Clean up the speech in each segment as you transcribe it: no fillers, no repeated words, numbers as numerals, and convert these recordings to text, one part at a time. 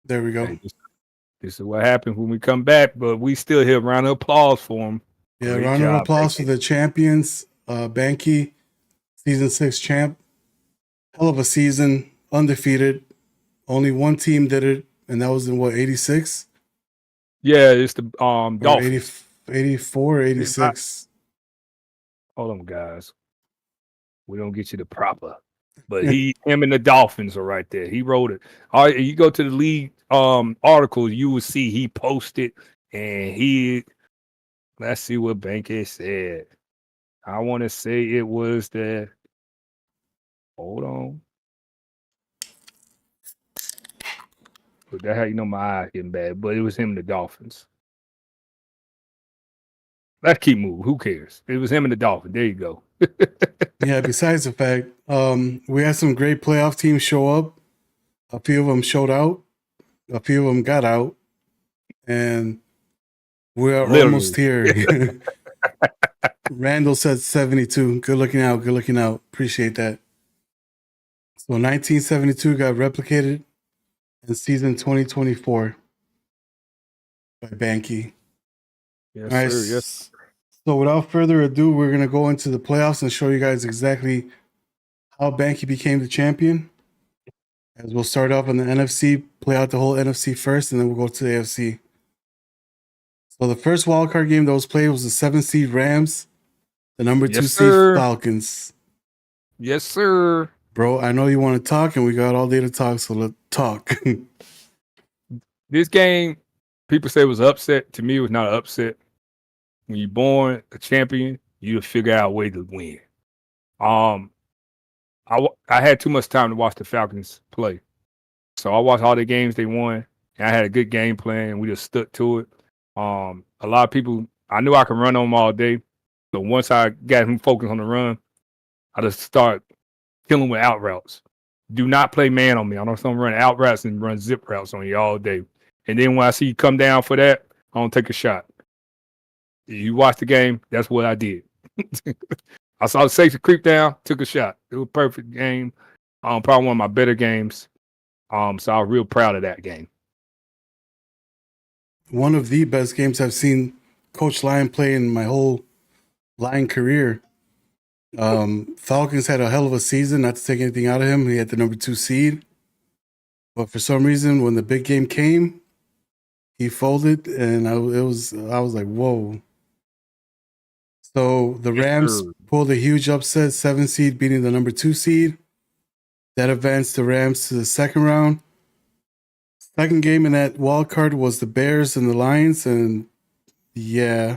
There we go. Hey, this is what happens when we come back, but we still here. Round of applause for him. Yeah, Great round of job, applause for Banky. the champions. Banky, season 6 champ. Hell of a season, undefeated. Only one team did it, and that was in what, 86? Yeah, it's the Or 80, Dolphins. 84, It's not, 86. hold on, guys. We don't get you the proper. But him and the Dolphins are right there. He wrote it. All right, you go to the league articles, you will see he posted and let's see what Banky said. I want to say it was the hold on. But that how you know my eye getting bad. But it was him and the Dolphins. Let's keep moving. Who cares? It was him and the Dolphins. There you go. Yeah, besides the fact, we had some great playoff teams show up. A few of them showed out. A few of them got out. And we are Literally. almost here. Randall said 72. Good looking out. Good looking out. Appreciate that. So 1972 got replicated in season 2024 by Banky. Yes, All right. sir. Yes. So without further ado, we're going to go into the playoffs and show you guys exactly how Banky became the champion. As we'll start off on the NFC, play out the whole NFC first, and then we'll go to the AFC. So the first wildcard game that was played was the 7th seed Rams, the number 2 seed Falcons. Yes, sir. Bro, I know you want to talk, and we got all day to talk, so let's talk. This game, people say it was upset. To me, it was not an upset. When you're born a champion, you figure out a way to win. I had too much time to watch the Falcons play. So I watched all the games they won, and I had a good game plan, and we just stuck to it. A lot of people, I knew I could run on them all day. So once I got him focused on the run, I just start killing with out routes. Do not play man on me. I don't run out routes and run zip routes on you all day. And then when I see you come down for that, I don't take a shot. You watch the game, that's what I did. I saw the safety creep down, took a shot. It was a perfect game. Probably one of my better games. So I was real proud of that game. One of the best games I've seen Coach Lion play in my whole Lion career. Falcons had a hell of a season, not to take anything out of him. He had the number 2 seed. But for some reason, when the big game came, he folded, and I was like, whoa. So the Rams pulled a huge upset, 7th seed beating the number 2 seed. That advanced the Rams to the second round. Second game in that wild card was the Bears and the Lions, and yeah.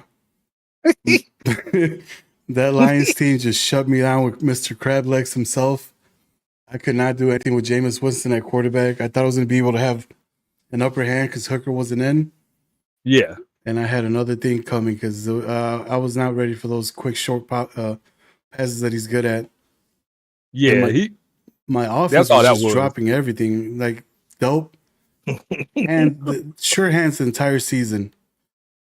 That Lions team just shut me down with Mr. Crablegs himself. I could not do anything with Jameis Winston at quarterback. I thought I was going to be able to have an upper hand because Hooker wasn't in. Yeah. And I had another thing coming because I was not ready for those quick, short passes that he's good at. Yeah, my offense was just dropping everything. Like, dope. And sure hands the entire season.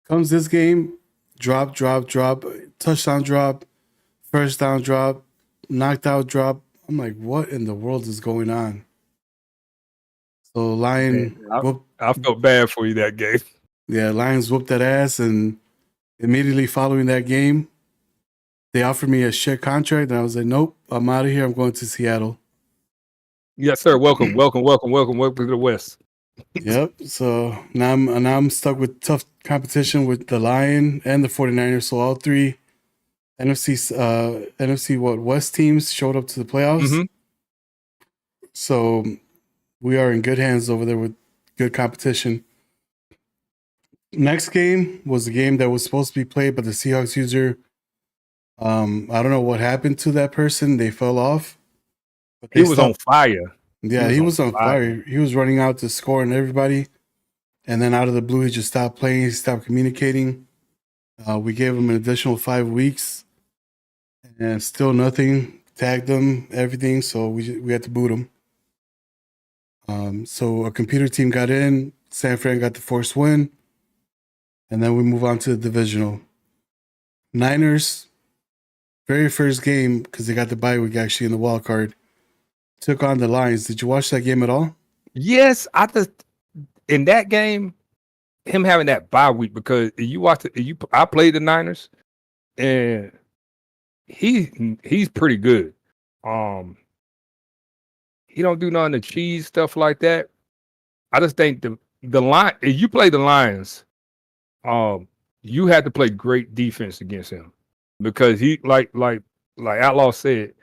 Comes this game, drop, touchdown drop, first down drop, knocked out drop. I'm like, what in the world is going on? So Lion, I felt bad for you that game. Yeah, Lions whooped that ass, and immediately following that game, they offered me a shit contract, and I was like, nope, I'm out of here. I'm going to Seattle. Yes, sir. Welcome to the West. Yep. So now I'm stuck with tough competition with the Lion and the 49ers. So all three NFC West teams showed up to the playoffs. Mm-hmm. So we are in good hands over there with good competition. Next game was a game that was supposed to be played by the Seahawks user. I don't know what happened to that person. They fell off. But he was on fire. Yeah, he was on fire. He was running out to score on everybody. And then out of the blue, he just stopped playing. He stopped communicating. We gave him an additional 5 weeks. And still nothing. Tagged him, everything. So we had to boot him. So a computer team got in. San Fran got the forced win. And then we move on to the divisional. Niners, very first game, because they got the bye week actually in the wild card, took on the Lions. Did you watch that game at all? Yes, in that game, him having that bye week, because I played the Niners and he's pretty good. He don't do none of the cheese stuff like that. I just think the line, if you play the Lions, you had to play great defense against him, because he like Outlaw said,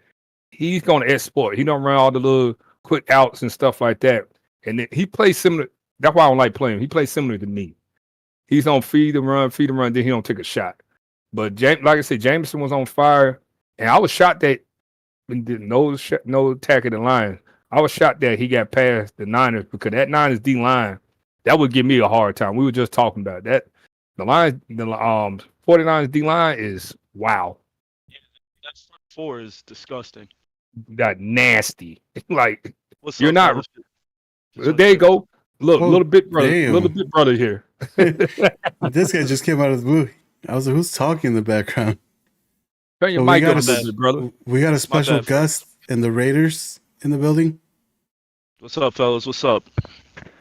he's gonna exploit. He don't run all the little quick outs and stuff like that. And then he plays similar. That's why I don't like playing. He plays similar to me. He's gonna feed and run, then he don't take a shot. But like I said, Jameson was on fire, and I was shocked that no attack at the Lions. I was shocked that he got past the Niners, because that Niners D line, that would give me a hard time. We were just talking about that. The Lions, the 49ers D line is wow. Yeah, that front four is disgusting. That nasty. Like, what's you're up, not. There you go. Look, little bit brother here. This guy just came out of the blue. I was like, who's talking in the background? Turn your mic up a little bit, brother. We got a special guest in the Raiders in the building. What's up, fellas? What's up?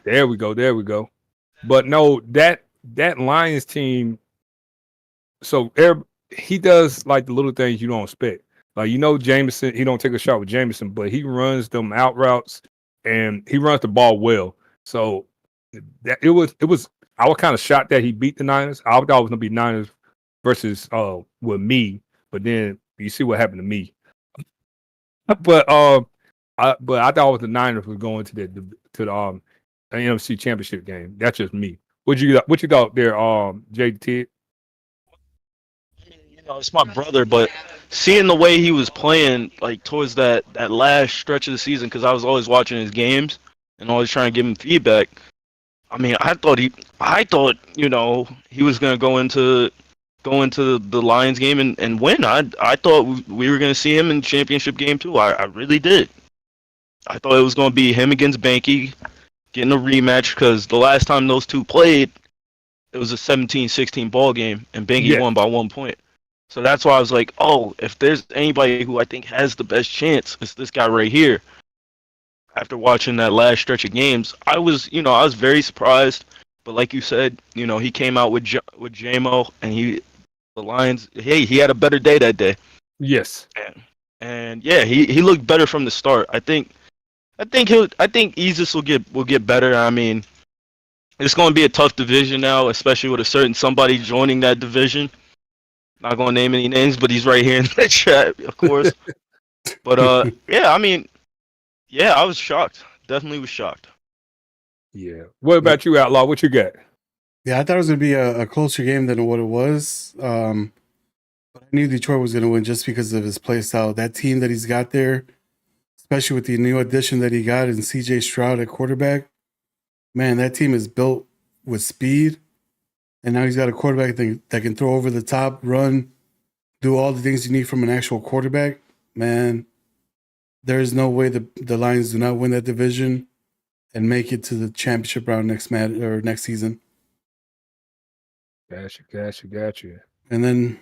There we go. But no, that Lions team. So he does like the little things you don't expect. Like, Jameson, he don't take a shot with Jameson, but he runs them out routes and he runs the ball well. So it was. I was kind of shocked that he beat the Niners. I thought it was gonna be Niners versus with me, but then you see what happened to me. But I thought it was the Niners was going to the NFC Championship game. That's just me. What you thought there, JT? It's my brother, but seeing the way he was playing, like towards that last stretch of the season, because I was always watching his games and always trying to give him feedback. I mean, I thought he was gonna go into the Lions game and win. I thought we were gonna see him in the championship game too. I really did. I thought it was gonna be him against Banky, getting a rematch, because the last time those two played, it was a 17-16 ball game, and Banky won by 1 point. So that's why I was like, oh, if there's anybody who I think has the best chance, it's this guy right here. After watching that last stretch of games, I was very surprised. But like you said, he came out with JMO, and the Lions, he had a better day that day. Yes. And yeah, he looked better from the start. I think Isis will get better. I mean, it's going to be a tough division now, especially with a certain somebody joining that division. Not going to name any names, but he's right here in the chat, of course. But yeah, I mean, yeah, I was shocked. Definitely was shocked. Yeah. What about you, Outlaw? What you got? Yeah, I thought it was going to be a closer game than what it was. But I knew Detroit was going to win just because of his play style. That team that he's got there, especially with the new addition that he got in CJ Stroud at quarterback, man, that team is built with speed. And now he's got a quarterback that can throw over the top, run, do all the things you need from an actual quarterback. Man, there is no way the Lions do not win that division and make it to the championship round next season. Gotcha. And then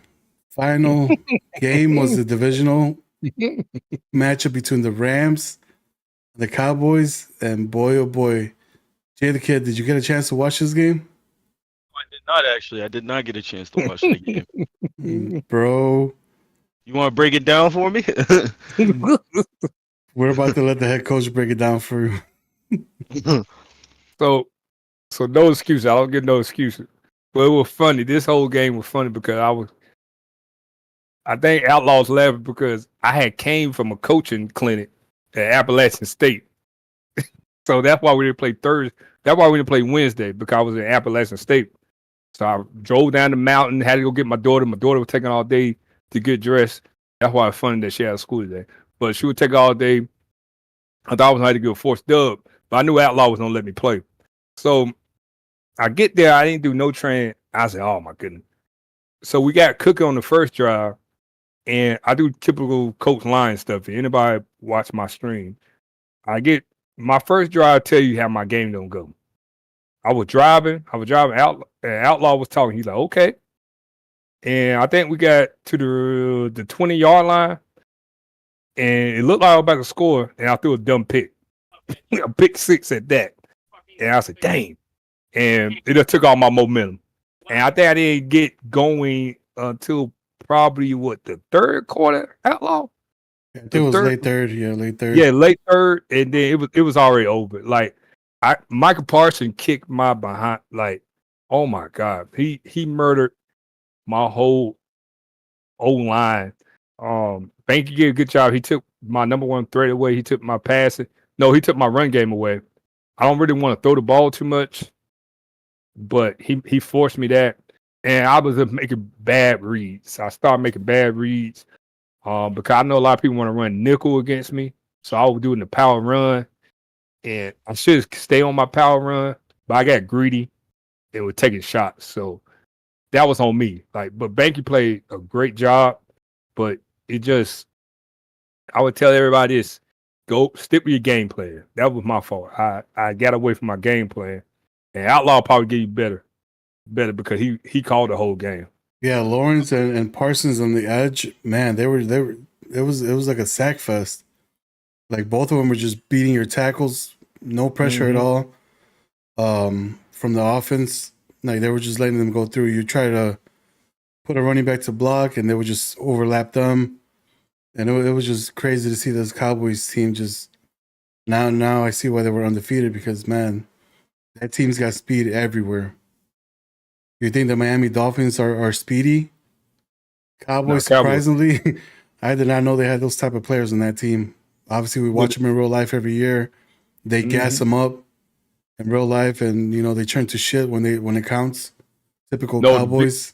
final game was the divisional matchup between the Rams and the Cowboys. And boy, oh boy, Jay the Kid, did you get a chance to watch this game? I did not, actually. I did not get a chance to watch the game. Bro. You want to break it down for me? We're about to let the head coach break it down for you. So no excuses. I don't get no excuses. But it was funny. This whole game was funny because I think Outlawz laughing because I had came from a coaching clinic at Appalachian State. So that's why we didn't play Thursday. That's why we didn't play Wednesday, because I was in Appalachian State. So I drove down the mountain, had to go get my daughter. My daughter was taking all day to get dressed. That's why it's funny that she had school today. But she would take all day. I thought I was going to get a forced dub, but I knew Outlaw was going to let me play. So I get there. I didn't do no training. I said, oh, my goodness. So we got cooking on the first drive, and I do typical Coach Lion stuff. If anybody watch my stream, I get my first drive, tell you how my game don't go. I was driving out, and Outlaw was talking. He's like, okay. And I think we got to the 20-yard line, and it looked like I was about to score, and I threw a dumb pick. A pick six at that. And I said, dang. and it just took all my momentum. And I think I didn't get going until probably the third quarter. Outlaw. I think it was late third. Yeah, late third. Yeah, late third, and then it was already over. Like Michael Parsons kicked my behind. Like, oh my God, he murdered my whole O-line. Banky did a good job. He took my number one threat away. He took my passing. No, he took my run game away. I don't really want to throw the ball too much, but he forced me that, and I was making bad reads. I started making bad reads. Because I know a lot of people want to run nickel against me. So I was doing the power run. And I should stay on my power run, but I got greedy and was taking shots. So that was on me. But Banky played a great job. But I would tell everybody this: go stick with your game plan. That was my fault. I got away from my game plan. And Outlaw probably get you better because he called the whole game. Yeah, Lawrence and Parsons on the edge, man, they were. It was like a sack fest. Like both of them were just beating your tackles, no pressure at all. From the offense, like they were just letting them go through. You try to put a running back to block, and they would just overlap them, and it was just crazy to see this Cowboys team just. Now I see why they were undefeated because man, that team's got speed everywhere. You think the Miami Dolphins are speedy? Cowboys, surprisingly, I did not know they had those type of players on that team. Obviously, we watch them in real life every year. They gas them up in real life, and they turn to shit when it counts. Typical Cowboys.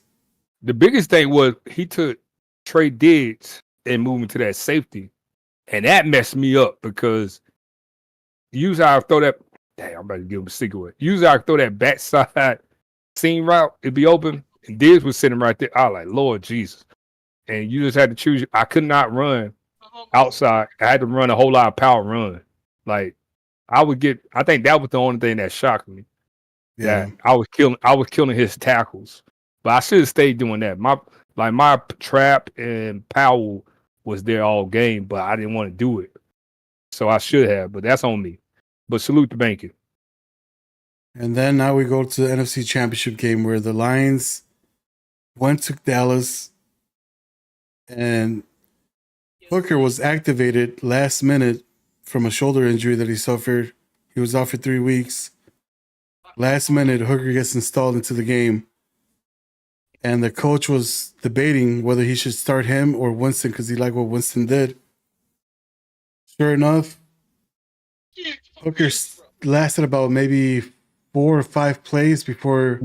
The biggest thing was he took Trey Diggs and moved him to that safety, and that messed me up because usually I throw that. Dang, I'm about to give him a cigarette. Usually I throw that backside seam route, it'd be open, and Diggs was sitting right there. I was like, Lord Jesus. And you just had to choose. I could not run outside. I had to run a whole lot of power run. Like I think that was the only thing that shocked me. Yeah. That I was killing his tackles. But I should have stayed doing that. My trap and Powell was there all game, but I didn't want to do it. So I should have, but that's on me. But salute to Banky. And then now we go to the NFC Championship game where the Lions went to Dallas and Hooker was activated last minute from a shoulder injury that he suffered. He was out for 3 weeks. Last minute, Hooker gets installed into the game. And the coach was debating whether he should start him or Winston because he liked what Winston did. Sure enough, Hooker lasted about maybe 4 or 5 plays before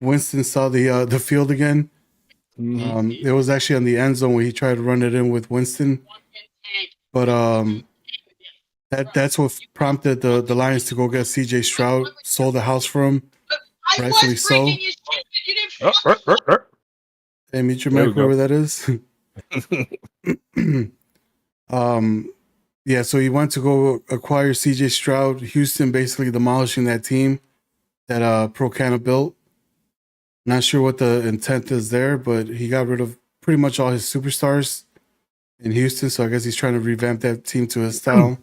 Winston saw the field again. It was actually on the end zone where he tried to run it in with Winston. But that's what prompted the Lions to go get CJ Stroud, sold the house for him, rightfully so. Hey, meet your mic, whoever that is. Yeah, so he went to go acquire CJ Stroud. Houston basically demolishing that team that Pro Canna built. Not sure what the intent is there, but he got rid of pretty much all his superstars in Houston, so I guess he's trying to revamp that team to his style.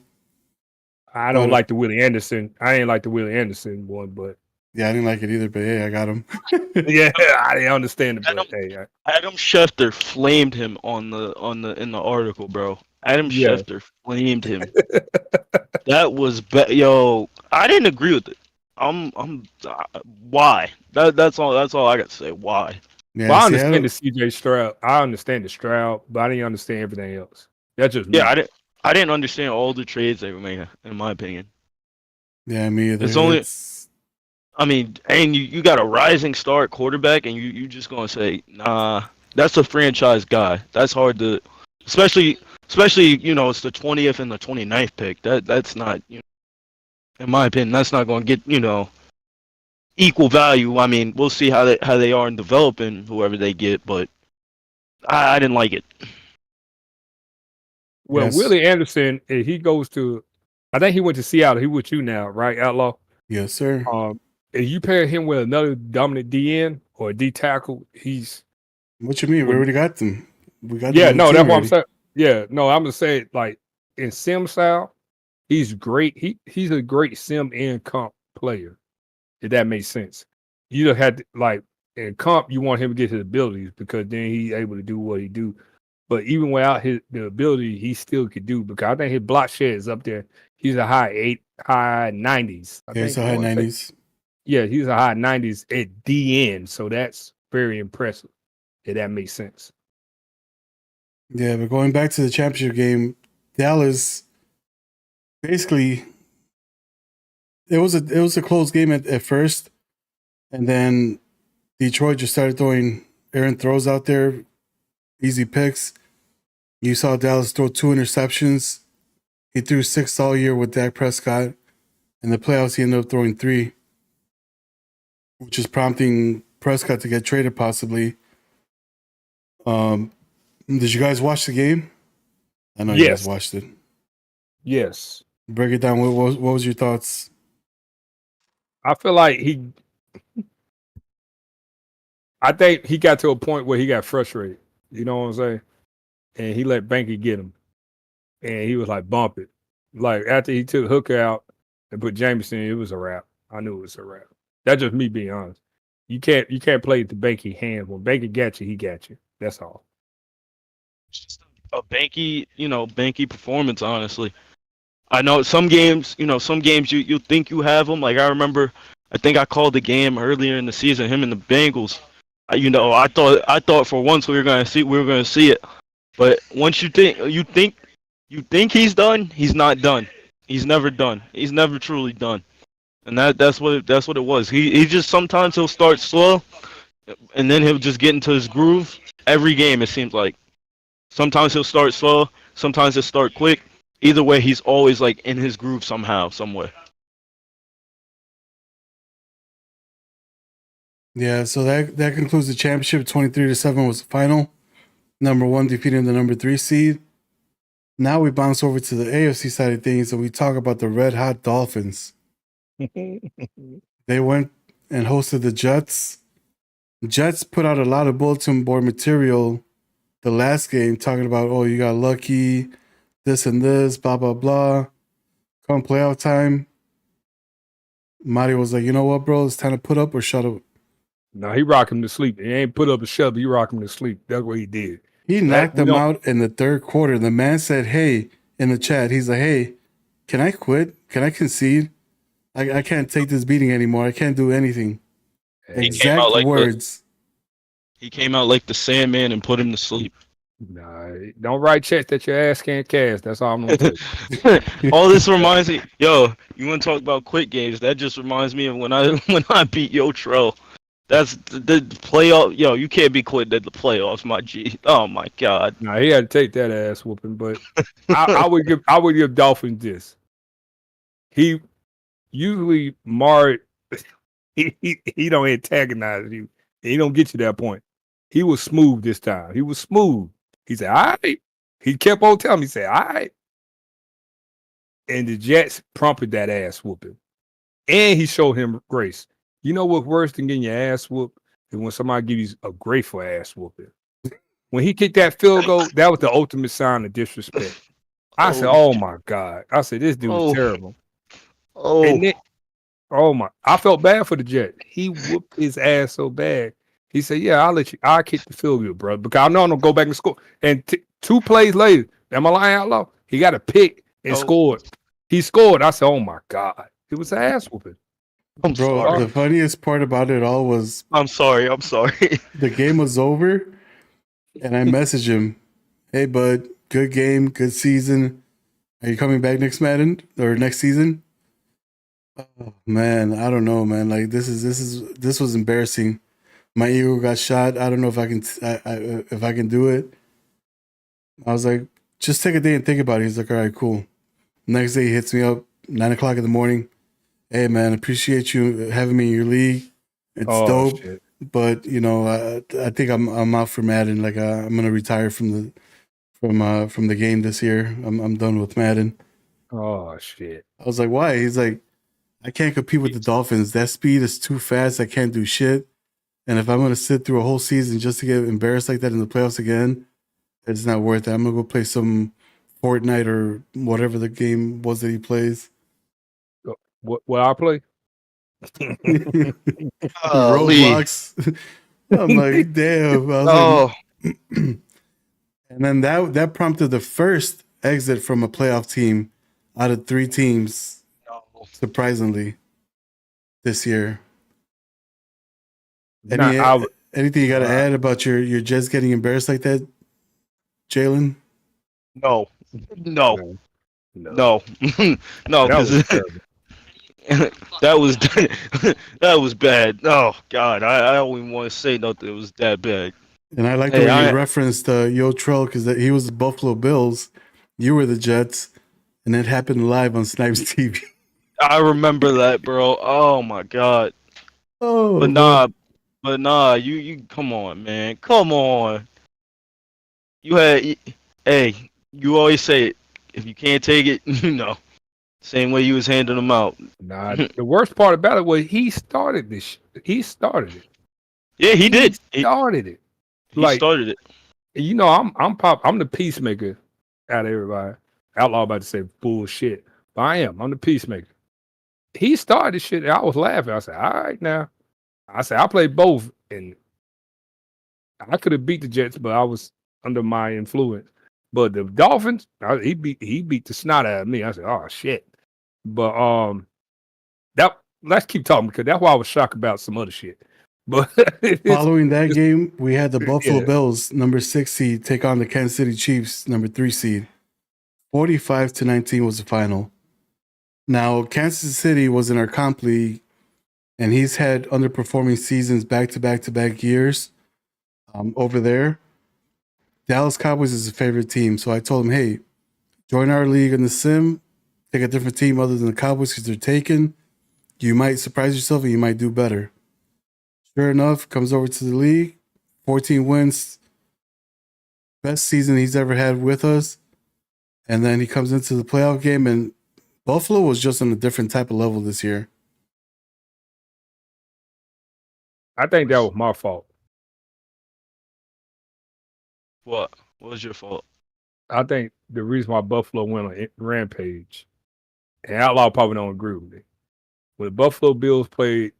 I don't like the Willie Anderson. I ain't like the Willie Anderson one, but yeah, I didn't like it either. But hey, I got him. Yeah, I didn't understand it. Adam Schefter flamed him in the article, bro. Adam Schefter flamed him. That was yo. I didn't agree with it. Why? That's all I got to say. Why? Yeah, well, I understand the CJ Stroud. I understand the Stroud, but I didn't understand everything else. That's just me. I didn't understand all the trades they were making, in my opinion. Yeah, me either. I mean, and you got a rising star quarterback, and you just gonna say, nah, that's a franchise guy. That's hard to, especially it's the 20th and the 29th pick. That's not, in my opinion, that's not gonna get equal value. I mean, we'll see how they are in developing whoever they get, but I didn't like it. Well, yes. Willie Anderson, he goes to, I think he went to Seattle. He with you now, right, Outlaw? Yes, sir. If you pair him with another dominant DN or a D tackle, he's. What you mean? We already got them. We got. Yeah, no, that's what I'm saying. Yeah, no, I'm just saying, like in sim style, he's great. He's a great sim and comp player. if that makes sense. You don't have to, like, in comp, you want him to get his abilities because then he's able to do what he do. But even without the ability, he still could do, because I think his block share is up there. He's a high 90s. Yeah, it's a high 90s. Yeah, he's a high 90s at the end. So that's very impressive, if that makes sense. Yeah, but going back to the championship game, Dallas basically it was a close game at first, and then Detroit just started throwing errant throws out there, easy picks. You saw Dallas throw 2 interceptions. He threw 6 all year with Dak Prescott. In the playoffs, he ended up throwing 3, which is prompting Prescott to get traded possibly. Did you guys watch the game? I know you guys watched it. Yes. Break it down. What was your thoughts? I feel like I think he got to a point where he got frustrated. You know what I'm saying? And he let Banky get him. And he was like, bump it. Like, after he took Hooker out and put Jameson in, it was a wrap. I knew it was a wrap. That's just me being honest. You can't play the Banky hand. When Banky got you, he got you. That's all. Just a Banky performance, honestly. I know some games, you think you have him. Like, I remember, I think I called the game earlier in the season, him and the Bengals. I thought for once we were gonna see it. But once you think he's done, he's not done. He's never done. He's never truly done. And that's what it was. He just, sometimes he'll start slow, and then he'll just get into his groove. Every game, it seems like. Sometimes he'll start slow. Sometimes he'll start quick. Either way, he's always like in his groove somehow, somewhere. Yeah, so that concludes the championship. 23-7 was the final. Number 1 defeating the number 3 seed. Now we bounce over to the AFC side of things, and we talk about the Red Hot Dolphins. They went and hosted the Jets. Jets put out a lot of bulletin board material the last game, talking about, oh, you got lucky, this and this, blah, blah, blah. Come playoff time, Mario was like, you know what, bro? It's time to put up or shut up. No, he rocked him to sleep. He ain't put up a shut up. He rocked him to sleep. That's what he did. He knocked him out in the third quarter. The man said, hey, in the chat, he's like, hey, can I quit? Can I concede? I can't take this beating anymore. I can't do anything. Exact words. He came out like the Sandman and put him to sleep. Nah, don't write checks that your ass can't cash. That's all I'm gonna tell you. All this reminds me, yo, you want to talk about quit games? That just reminds me of when I beat Yotrell. That's the playoff. Yo, you can't be quitting at the playoffs, my G. Oh my God. Nah, he had to take that ass whooping, but I would give Dolphins this. He usually he don't antagonize you. He don't get you to that point. He was smooth this time. He was smooth. He said, all right. He kept on telling me, he said, all right. And the Jets prompted that ass whooping. And he showed him grace. You know what's worse than getting your ass whooped is when somebody gives you a grateful ass whooping. When he kicked that field goal, that was the ultimate sign of disrespect. I said, oh my God. I said, this dude is terrible. I felt bad for the Jets. He whooped his ass so bad. He said, yeah, I'll kick the field goal, bro. Because I know I'm going to go back and score. And 2 plays later, am I lying out loud? He got a pick and scored. He scored. I said, oh my God. It was an ass whooping. Bro, the funniest part about it all was... I'm sorry. The game was over, and I messaged him, hey, bud, good game, good season. Are you coming back next Madden or next season? Oh, man, I don't know, man. Like, this was embarrassing. My ego got shot. I don't know if I can do it. I was like, just take a day and think about it. He's like, all right, cool. Next day, he hits me up, 9:00 in the morning. Hey, man, appreciate you having me in your league. It's dope. Shit. But, you know, I think I'm out for Madden. Like, I'm going to retire from the game this year. I'm done with Madden. Oh, shit. I was like, why? He's like, I can't compete with the Dolphins. That speed is too fast. I can't do shit. And if I'm going to sit through a whole season just to get embarrassed like that in the playoffs again, it's not worth it. I'm going to go play some Fortnite or whatever the game was that he plays. What I play? Roadblocks. I'm like, damn. I was like, and then that prompted the first exit from a playoff team out of 3 teams, surprisingly, this year. Anything you got to add about your Jets getting embarrassed like that, Jalen? No, because that was bad. Oh God, I don't even want to say nothing. It was that bad. And I like the way you referenced Yo Troll because he was the Buffalo Bills, you were the Jets, and it happened live on Snipes TV. I remember that, bro. Oh my God. Oh, but nah. You come on, man. Come on. You always say it. If you can't take it, same way you was handing them out. Nah, the worst part about it was he started this. He started it. Yeah, he did. He started it. He started it. I'm the peacemaker out of everybody. Outlaw about to say bullshit, but I am. I'm the peacemaker. He started shit. And I was laughing. I said, all right now. I said, I played both, and I could have beat the Jets, but I was under my influence. But the Dolphins, he beat the snot out of me. I said, oh shit. But let's keep talking because that's why I was shocked about some other shit. But following that game, we had the Buffalo Bills, number 6 seed, take on the Kansas City Chiefs, number 3 seed. 45-19 was the final. Now, Kansas City was in our comp league, and he's had underperforming seasons back-to-back years over there. Dallas Cowboys is his favorite team, so I told him, hey, join our league in the sim, take a different team other than the Cowboys because they're taken. You might surprise yourself and you might do better. Sure enough, comes over to the league, 14 wins, best season he's ever had with us. And then he comes into the playoff game, and Buffalo was just on a different type of level this year. I think that was my fault. What? What was your fault? I think the reason why Buffalo went on rampage, and Outlaw probably don't agree with me. When the Buffalo Bills played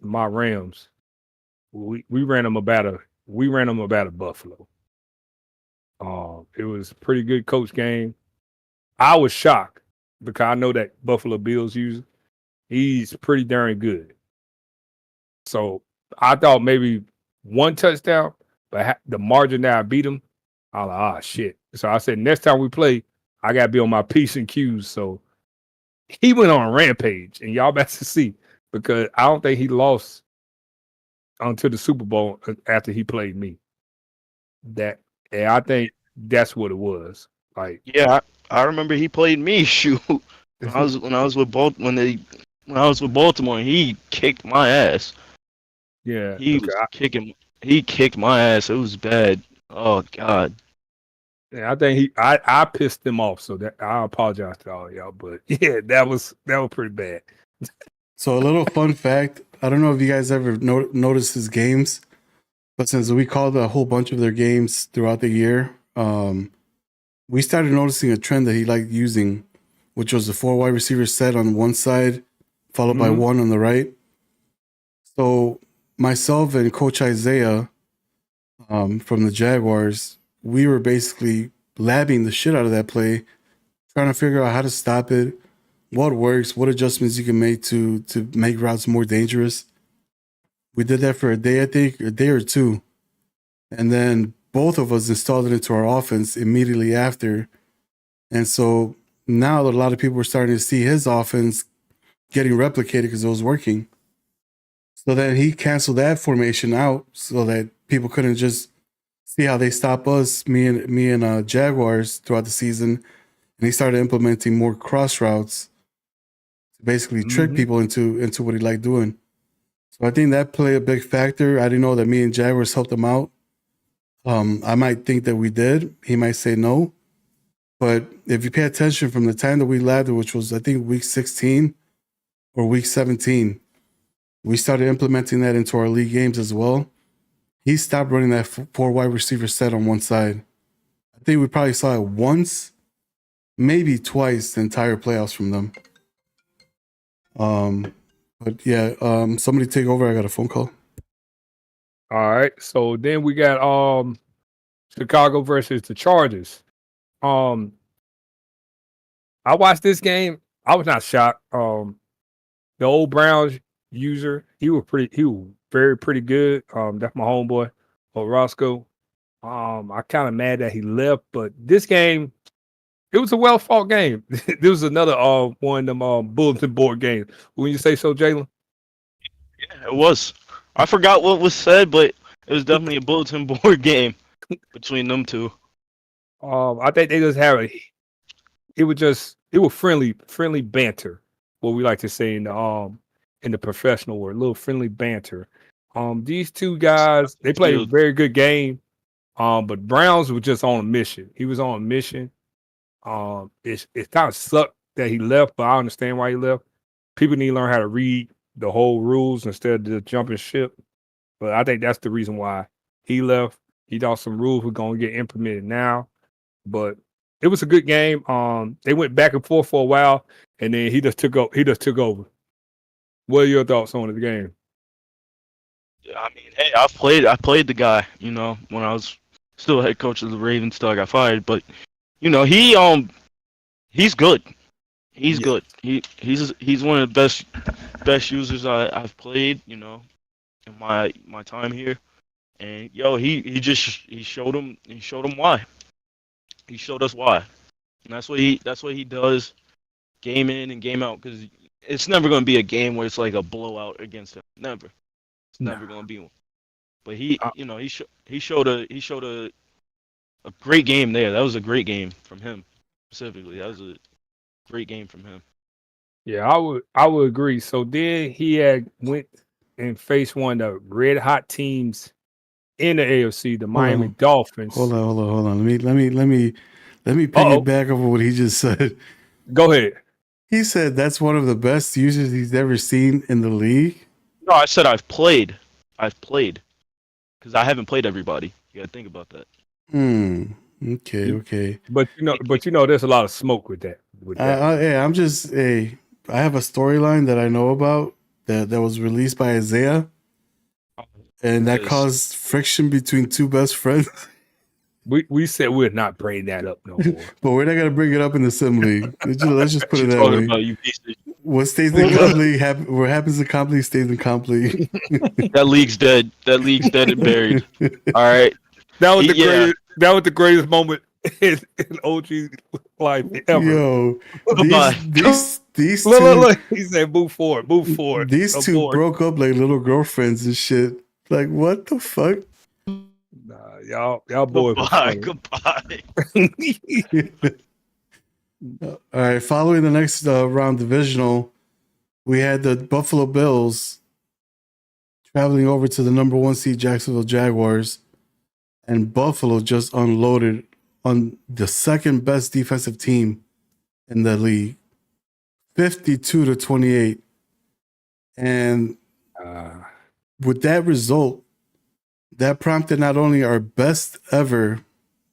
my Rams, we ran them about a Buffalo. It was a pretty good coach game. I was shocked because I know that Buffalo Bills user, he's pretty darn good. So I thought maybe one touchdown, but the margin that I beat him, I was like, shit. So I said, next time we play, I got to be on my P's and Q's. So he went on a rampage, and y'all about to see, because I don't think he lost until the Super Bowl after he played me. I think that's what it was. Like, yeah, I remember he played me. Shoot, when I was with Baltimore, he kicked my ass. Yeah, He kicked my ass. It was bad. Oh God. Yeah, I think I pissed him off. So that I apologize to all y'all, but yeah, that was pretty bad. So a little fun fact: I don't know if you guys ever noticed his games, but since we called a whole bunch of their games throughout the year, we started noticing a trend that he liked using, which was the 4 wide receiver set on one side, followed by one on the right. So myself and Coach Isaiah from the Jaguars, we were basically labbing the shit out of that play, trying to figure out how to stop it, what works, what adjustments you can make to make routes more dangerous. We did that for a day, I think, a day or two. And then both of us installed it into our offense immediately after. And so now a lot of people were starting to see his offense getting replicated because it was working. So then he canceled that formation out so that people couldn't just see how they stop us, me and Jaguars throughout the season. And he started implementing more cross routes to basically trick people into what he liked doing. So I think that played a big factor. I didn't know that me and Jaguars helped him out. I might think that we did. He might say no. But if you pay attention from the time that we labbed, which was, I think, week 16 or week 17, we started implementing that into our league games as well. He stopped running that 4 wide receiver set on one side. I think we probably saw it once, maybe twice the entire playoffs from them. But yeah, somebody take over. I got a phone call. All right. So then we got Chicago versus the Chargers. I watched this game. I was not shocked. The old Browns user, he was pretty good. That's my homeboy, Roscoe. I kind of mad that he left, but this game, it was a well fought game. This was another one of them bulletin board games. When you say so, Jalen? Yeah, it was. I forgot what was said, but it was definitely a bulletin board game between them two. I think they just have it was friendly banter, what we like to say in the professional world, a little friendly banter. These two guys, they played a very good game. But Browns was just on a mission. He was on a mission. It kind of sucked that he left, but I understand why he left. People need to learn how to read the whole rules instead of just jumping ship. But I think that's the reason why he left. He thought some rules were going to get implemented now. But it was a good game. They went back and forth for a while, and then he just took over. What are your thoughts on the game? I mean, hey, I played the guy, when I was still head coach of the Ravens till I got fired. But he's good. He's good. He's one of the best users I've played, in my time here. And he showed him why. He showed us why. And that's what he does game in and game out, because it's never going to be a game where it's like a blowout against him. Never. It's never going to be one. But he showed a great game there. That was a great game from him specifically. That was a great game from him. Yeah, I would agree. So then he had went and faced one of the red hot teams in the AFC, the Miami Dolphins. Hold on. Let me piggyback over what he just said. Go ahead. He said that's one of the best users he's ever seen in the league. No, I said I've played. Because I haven't played everybody. You gotta think about that. Okay. But there's a lot of smoke with that. I have a storyline that I know about that was released by Isaiah, and that caused friction between two best friends. We said we're not bringing that up no more. But we're not gonna bring it up in the assembly. Let's just put it that way. What stays in Comply, what happens in Comply stays in Comply. That league's dead. That league's dead and buried. All right. That was the greatest moment in OG life ever. Yo, these two, look, he said, "Move forward." These two broke up like little girlfriends and shit. Like, what the fuck? Y'all boys. Goodbye. All right. Following the next round divisional, we had the Buffalo Bills traveling over to the number 1 seed Jacksonville Jaguars, and Buffalo just unloaded on the second best defensive team in the league, 52-28, and with that result, that prompted not only our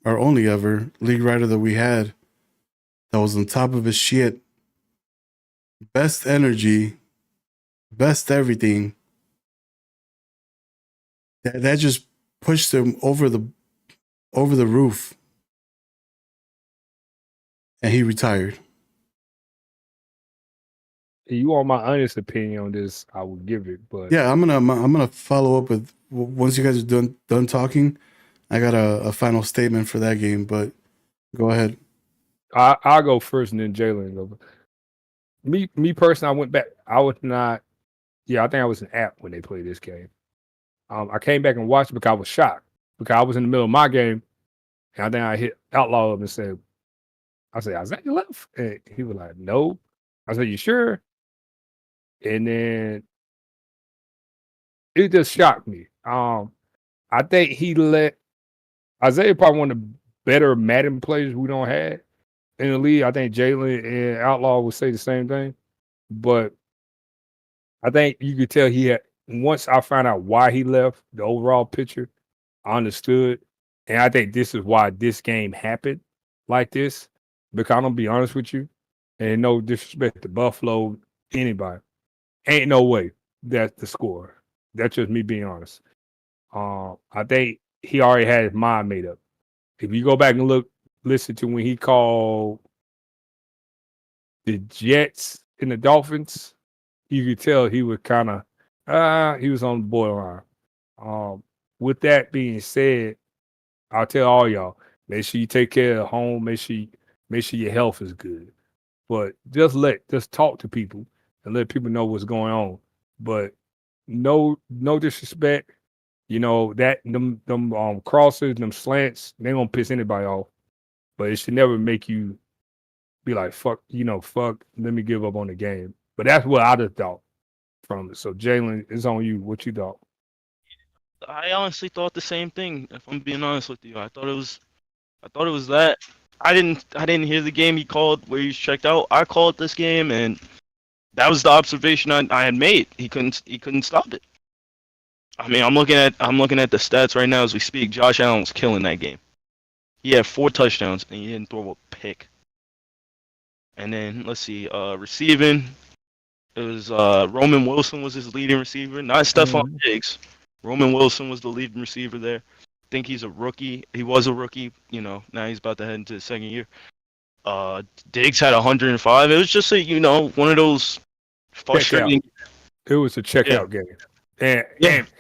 only ever league writer that we had, that was on top of his shit, best energy, best everything. That just pushed him over the roof, and he retired. You want my honest opinion on this? I will give it, but yeah, I'm gonna follow up with, once you guys are done talking. I got a final statement for that game, but go ahead. I'll go first, and then Jalen go. Me personally, I went back. I was not. Yeah, I think I was an app when they played this game. I came back and watched because I was shocked, because I was in the middle of my game, and I think I hit Outlawz up and said, "Isaiah left," and he was like, "No." I said, "You sure?" And then it just shocked me. I think he let Isaiah probably one of the better Madden players we don't have in the league. I think Jalen and Outlawz would say the same thing, but I think you could tell he had. Once I found out why he left, the overall picture, I understood, and I think this is why this game happened like this. Because I'm gonna be honest with you, and no disrespect to Buffalo, anybody, Ain't no way that's the score. That's just me being honest. I think he already had his mind made up. If you go back and listen to when he called the Jets and the Dolphins, you could tell he was kind of he was on the borderline. With that being said, I'll tell all y'all, make sure you take care of home, make sure your health is good. But just talk to people and let people know what's going on. But no disrespect. You know, that them crosses, them slants, they gonna piss anybody off. But it should never make you be like, fuck, let me give up on the game. But that's what I just thought from it. So Jalen, it's on you. What you thought? I honestly thought the same thing. If I'm being honest with you, I thought it was that. I didn't hear the game he called where he was checked out. I called this game, and that was the observation I had made. He couldn't stop it. I mean, I'm looking at the stats right now as we speak. Josh Allen was killing that game. He had 4 touchdowns and he didn't throw a pick. And then let's see, receiving, it was Roman Wilson was his leading receiver, not Stephon Diggs. Roman Wilson was the leading receiver there. I think he's a rookie. He was a rookie. Now he's about to head into his second year. Diggs had 105. It was just one of those frustrating. It was a checkout game. And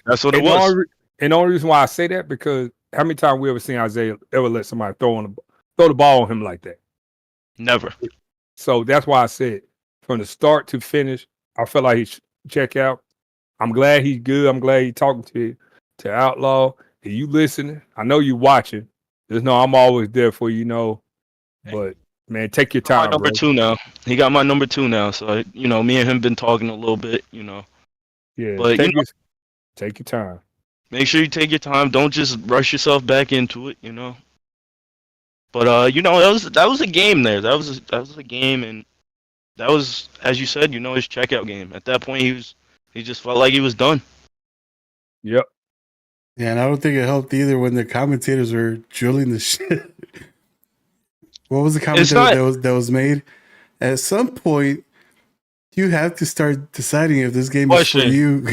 that's what it was. And the only reason why I say that, because how many times we ever seen Isaiah ever let somebody throw the ball on him like that? Never. So that's why I said from the start to finish, I felt like he should check out. I'm glad he's good. I'm glad he's talking to Outlaw. If you listening, I know you watching. Just know I'm always there for you, But man, take your time. My number 2 now. He got my number 2 now. So me and him been talking a little bit. Yeah, but take your time. Make sure you take your time. Don't just rush yourself back into it. But that was a game there. That was a game, and that was, as you said, his checkout game. At that point, he just felt like he was done. Yep. Yeah, and I don't think it helped either when the commentators were drilling the shit. What was the commentary that was made? At some point, you have to start deciding if this game is for you.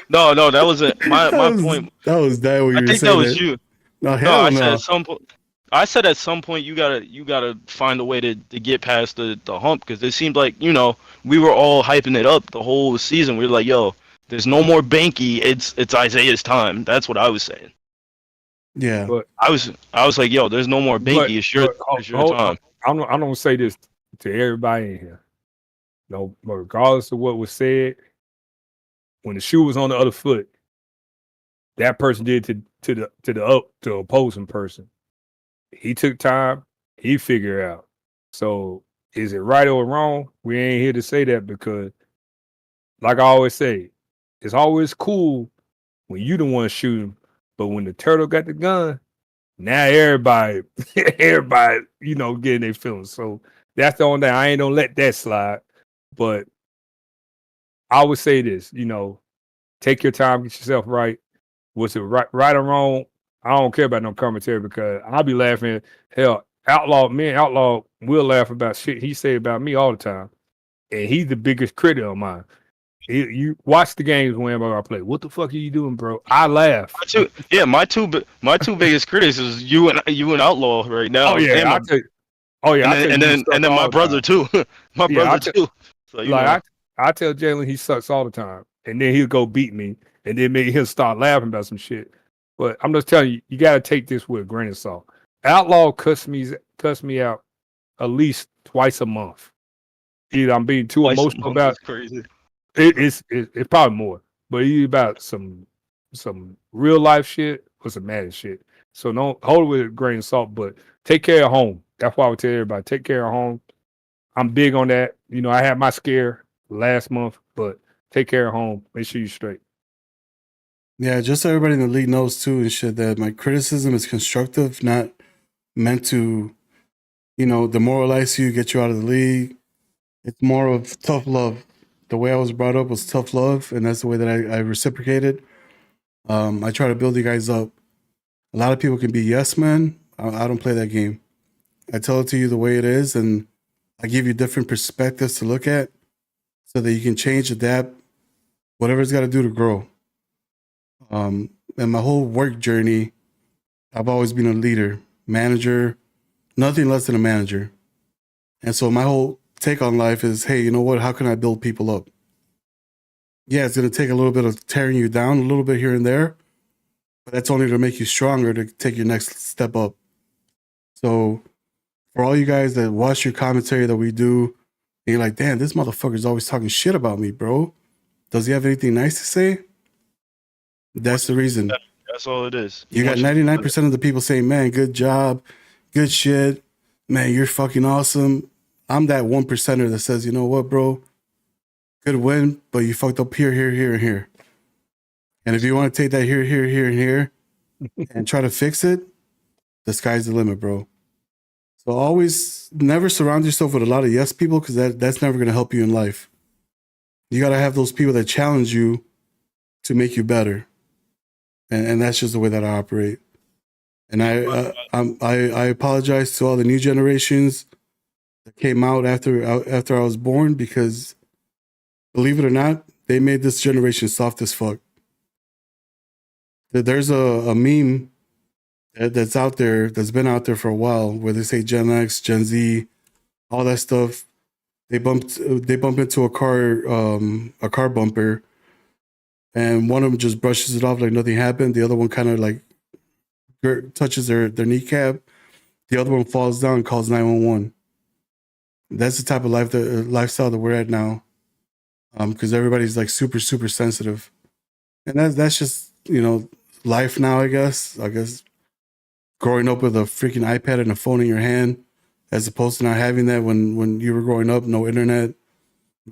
No, that wasn't my point. That was that what you were saying. I think that was you. No, hell no. Said at some point. I said at some point you gotta find a way to get past the hump, because it seemed like we were all hyping it up the whole season. We were like, yo, there's no more Banky. It's Isaiah's time. That's what I was saying. Yeah, but I was like, yo, there's no more Banky. It's your time. I'm gonna say this to everybody in here. Regardless of what was said, when the shoe was on the other foot, that person did to the opposing person. He took time. He figured out. So is it right or wrong? We ain't here to say that, because, like I always say, it's always cool when you the one shooting, but when the turtle got the gun, now everybody, getting their feelings. So that's the only thing. I ain't gonna let that slide. But I would say this, take your time, get yourself right. Was it right or wrong? I don't care about no commentary, because I'll be laughing. Hell, me and Outlaw will laugh about shit he say about me all the time. And he's the biggest critic of mine. You watch the games whenever I play. What the fuck are you doing, bro? I laugh. My two biggest critics is you and Outlaw right now. Oh yeah, and then my brother too. Brother too. So I tell Jalen he sucks all the time, and then he'll go beat me, and then maybe he'll start laughing about some shit. But I'm just telling you, you got to take this with a grain of salt. Outlaw cuss me out at least twice a month. Either I'm being too emotional about crazy. It's probably more, but either about some real life shit or some mad shit. So don't hold it with a grain of salt, but take care of home. That's why I would tell everybody, take care of home. I'm big on that. I had my scare last month, but take care of home. Make sure you're straight. Yeah, just so everybody in the league knows too and shit, that my criticism is constructive, not meant to, demoralize you, get you out of the league. It's more of tough love. The way I was brought up was tough love, and that's the way that I reciprocated. I try to build you guys up. A lot of people can be yes men. I don't play that game. I tell it to you the way it is, and I give you different perspectives to look at. so that you can change, adapt, whatever it's got to do to grow. And my whole work journey, I've always been a leader, manager, nothing less than a manager. And so my whole take on life is, hey, you know what? How can I build people up? Yeah, it's going to take a little bit of tearing you down a little bit here and there, but that's only to make you stronger to take your next step up. So for all you guys that watch your commentary that we do, and you're like, damn, this motherfucker's always talking shit about me, bro. Does he have anything nice to say? That's the reason. That's all it is. You got 99% of the people saying, man, good job, good shit. Man, you're fucking awesome. I'm that 1%er that says, you know what, bro? Good win, but you fucked up here, here, here, and here. And if you want to take that here, here, here, and here and try to fix it, the sky's the limit, bro. So always never surround yourself with a lot of yes people, because that's never going to help you in life. You got to have those people that challenge you to make you better. And that's just the way that I operate. And I apologize to all the new generations that came out after I was born, because believe it or not, they made this generation soft as fuck. There's a meme that's out there, that's been out there for a while, where they say Gen X, Gen Z, all that stuff. They bump into a car bumper, and one of them just brushes it off like nothing happened. The other one kind of like touches their kneecap. The other one falls down and calls 911. That's the type of lifestyle that we're at now, because everybody's like super, super sensitive, and that's just, you know, life now. I guess growing up with a freaking iPad and a phone in your hand, as opposed to not having that when you were growing up, no internet.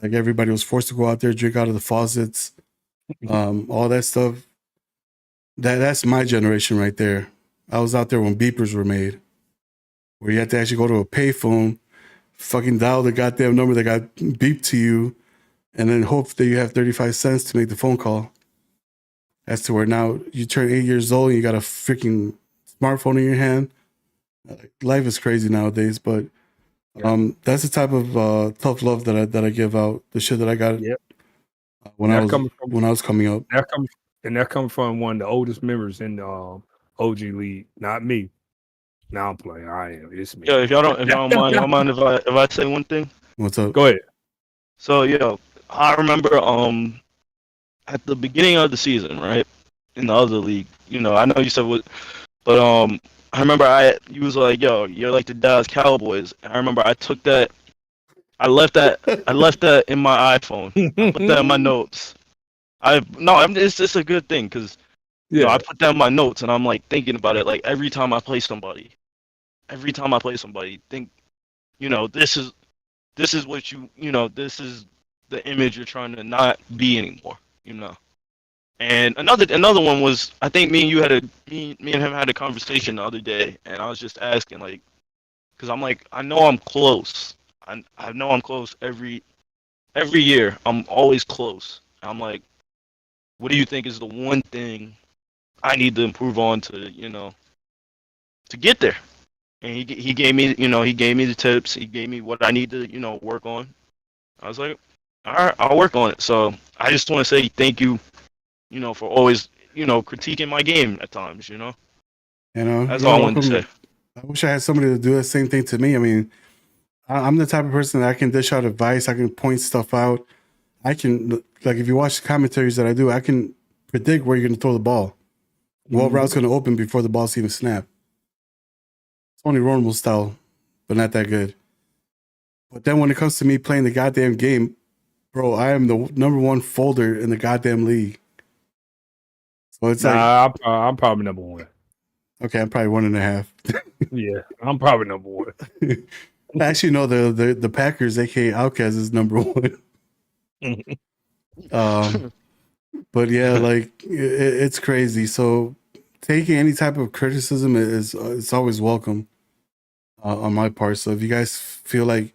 Like everybody was forced to go out there, drink out of the faucets, all that stuff. That's my generation right there. I was out there when beepers were made, where you had to actually go to a payphone, fucking dial the goddamn number that got beeped to you, and then hope that you have 35 cents to make the phone call. As to where now you turn 8 years old and you got a freaking smartphone in your hand. Life is crazy nowadays, but that's the type of tough love that I give out. The shit that I got when I was coming up. That comes from one of the oldest members in the OG League, not me. Now I'm playing. I am. It's me. Yeah, if y'all don't mind if I say one thing. What's up? Go ahead. So I remember at the beginning of the season, right, in the other league, you know, I know you said what, but I remember you was like, yo, you're like the Dallas Cowboys. I remember I took that, I left that in my iPhone. I put that in my notes. It's a good thing, because you know, I put that in my notes, and I'm like thinking about it, like every time I play somebody, think, you know, this is what you know, this is the image you're trying to not be anymore, you know. And another one was, I think me and him had a conversation the other day, and I was just asking, like, because I'm like, I know I'm close. I know I'm close every year. I'm always close. I'm like, what do you think is the one thing I need to improve on to, you know, to get there? And he gave me, you know, he gave me the tips. He gave me what I need to, you know, work on. I was like, all right, I'll work on it. So I just want to say thank you, you know, for always, you know, critiquing my game at times, you know. You know, that's all I wanted to say. I wish I had somebody to do the same thing to me. I mean, I'm the type of person that I can dish out advice. I can point stuff out. I can, like, if you watch the commentaries that I do, I can predict where you're going to throw the ball, what route's going to open before the ball's even snapped. It's only Romo style, but not that good. But then when it comes to me playing the goddamn game, bro, I am the number one folder in the goddamn league. So it's I'm probably number one. Okay, I'm probably 1.5. Yeah, I'm probably number one. Actually, no, the Packers, aka Outlawz, is number one. But yeah, like it's crazy. So taking any type of criticism it's always welcome on my part. So if you guys feel like,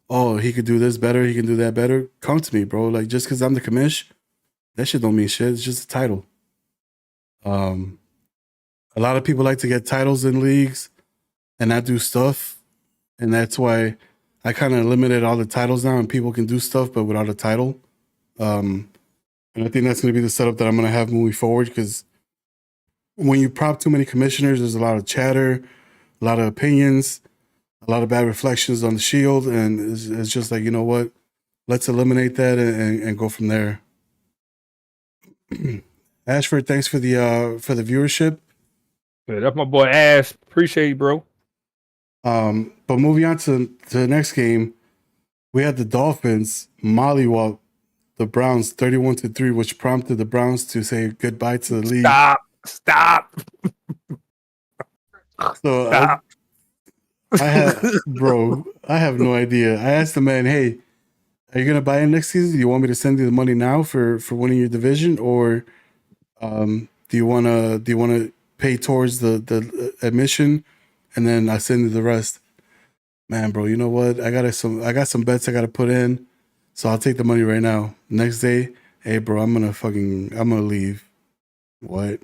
oh, he could do this better, he can do that better, come to me, bro. Like, just because I'm the commish, that shit don't mean shit. It's just a title. A lot of people like to get titles in leagues and not do stuff, and that's why I kind of limited all the titles now, and people can do stuff, but without a title. And I think that's going to be the setup that I'm going to have moving forward, because when you prop too many commissioners, there's a lot of chatter, a lot of opinions, a lot of bad reflections on the Shield, and it's just like, you know what? Let's eliminate that and go from there. Ashford, thanks for the viewership. Yeah, that's my boy Ash. Appreciate you, bro. But moving on to the next game, we had the Dolphins mollywop the Browns 31-3, which prompted the Browns to say goodbye to the league. Stop. So Stop. I have no idea. I asked the man, hey, are you gonna buy in next season? Do you want me to send you the money now for winning your division, or do you wanna pay towards the admission and then I send you the rest? Man, bro, you know what? I got some bets I gotta put in, so I'll take the money right now. Next day, hey, bro, I'm gonna leave. What?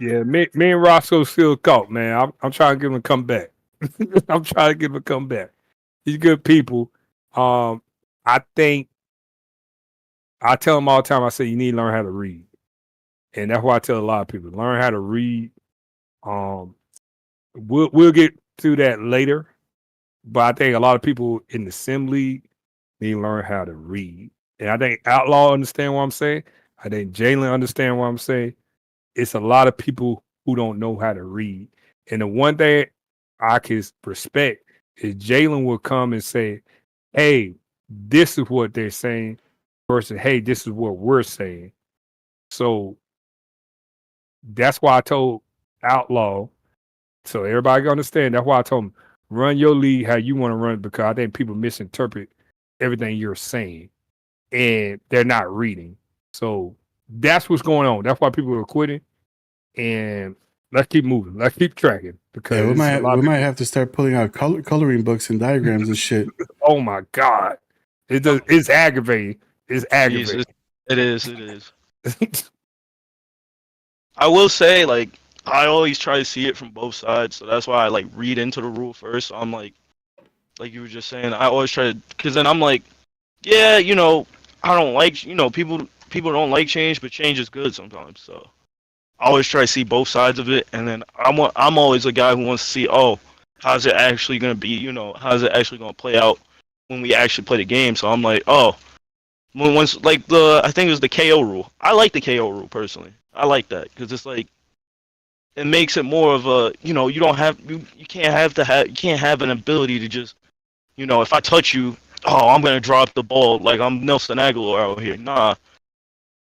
Yeah, me and Roscoe still caught, man. I'm trying to give him a comeback. I'm trying to give him a comeback. He's good people. I think I tell him all the time, I say you need to learn how to read. And that's why I tell a lot of people, learn how to read. We'll get to that later. But I think a lot of people in the sim league need to learn how to read. And I think Outlaw understand what I'm saying. I think Jalen understand what I'm saying. It's a lot of people who don't know how to read. And the one thing I can respect is Jalen will come and say, hey, this is what they're saying versus, hey, this is what we're saying. So that's why I told Outlaw, so everybody can understand, that's why I told him, run your league how you want to run it, because I think people misinterpret everything you're saying and they're not reading. So that's what's going on. That's why people are quitting. And let's keep moving. Let's keep tracking, because we might have to start pulling out coloring books and diagrams and shit. Oh my God. It's aggravating. It's aggravating. It is. I will say, like, I always try to see it from both sides, so that's why I like read into the rule first. So I'm like you were just saying, I always try to, because then I'm like, yeah, you know, I don't like, you know, people don't like change, but change is good sometimes. So I always try to see both sides of it, and then I'm always a guy who wants to see, oh, how's it actually gonna be? You know, how's it actually gonna play out when we actually play the game? So I'm like, oh, once like I think it was the KO rule. I like the KO rule personally. I like that because it's like, it makes it more of a, you know, you can't have an ability to just, you know, if I touch you, oh, I'm gonna drop the ball like I'm Nelson Aguilar out here. Nah,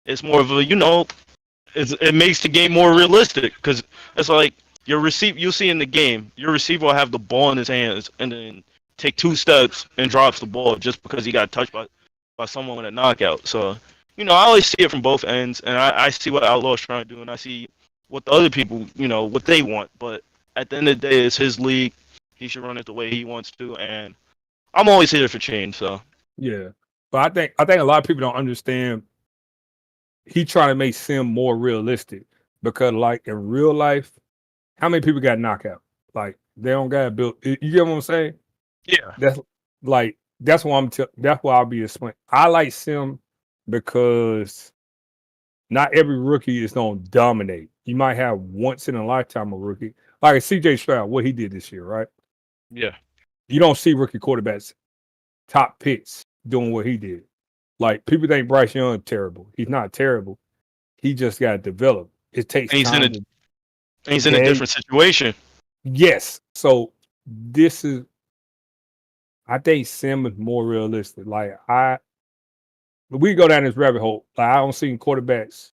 it's more of a, you know, it makes the game more realistic, because it's like you'll see in the game, your receiver will have the ball in his hands and then take 2 steps and drops the ball just because he got touched by someone with a knockout. So, you know, I always see it from both ends, and I see what Outlaw's trying to do, and I see what the other people, you know, what they want. But at the end of the day, it's his league. He should run it the way he wants to, and I'm always here for change. So yeah, but I think a lot of people don't understand. He trying to make sim more realistic, because, like, in real life, how many people got knocked out? Like, they don't got built. You get what I'm saying? yeah, That's like, that's why that's why I'll be explaining. I like sim because not every rookie is gonna dominate. You might have once in a lifetime a rookie, like CJ Stroud, what he did this year, right? yeah. You don't see rookie quarterbacks, top picks, doing what he did. Like, people think Bryce Young terrible. He's not terrible. He just got to develop. It takes time. He's in a different situation. Yes. So this is, I think sim is more realistic. Like, we go down this rabbit hole. Like, I don't see quarterbacks.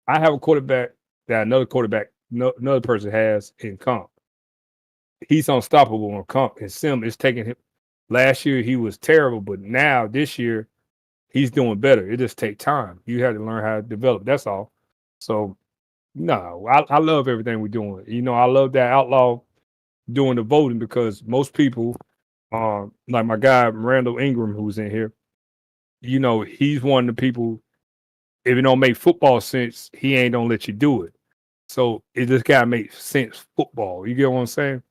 I have a quarterback that another person has in comp. He's unstoppable in comp. And sim is taking him. Last year he was terrible, but now this year he's doing better. It just takes time. You have to learn how to develop. That's all. So, no, I love everything we're doing. You know, I love that Outlaw doing the voting, because most people, like my guy Randall Ingram, who's in here, you know, he's one of the people, if it don't make football sense, he ain't gonna let you do it. So it just gotta make sense football. You get what I'm saying?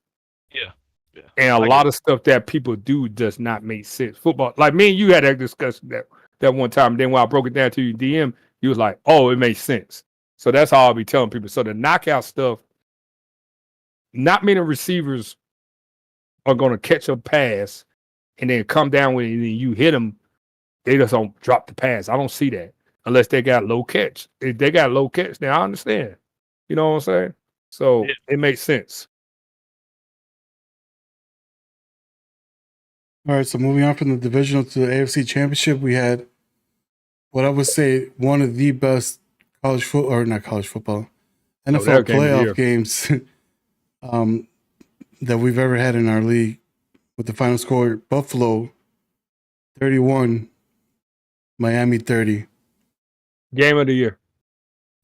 Yeah. Yeah. And a lot of stuff that people do does not make sense. Football, like me and you had that discussion that one time. Then when I broke it down to you, DM, you was like, "Oh, it makes sense." So that's how I'll be telling people. So the knockout stuff, not many receivers are going to catch a pass and then come down with it and then you hit them. They just don't drop the pass. I don't see that unless they got low catch. If they got low catch, then I understand. You know what I'm saying? So it makes sense. All right, so moving on from the divisional to the AFC Championship, we had what I would say one of the best college football, or not college football, NFL playoff games that we've ever had in our league. With the final score, Buffalo 31, Miami 30. Game of the year.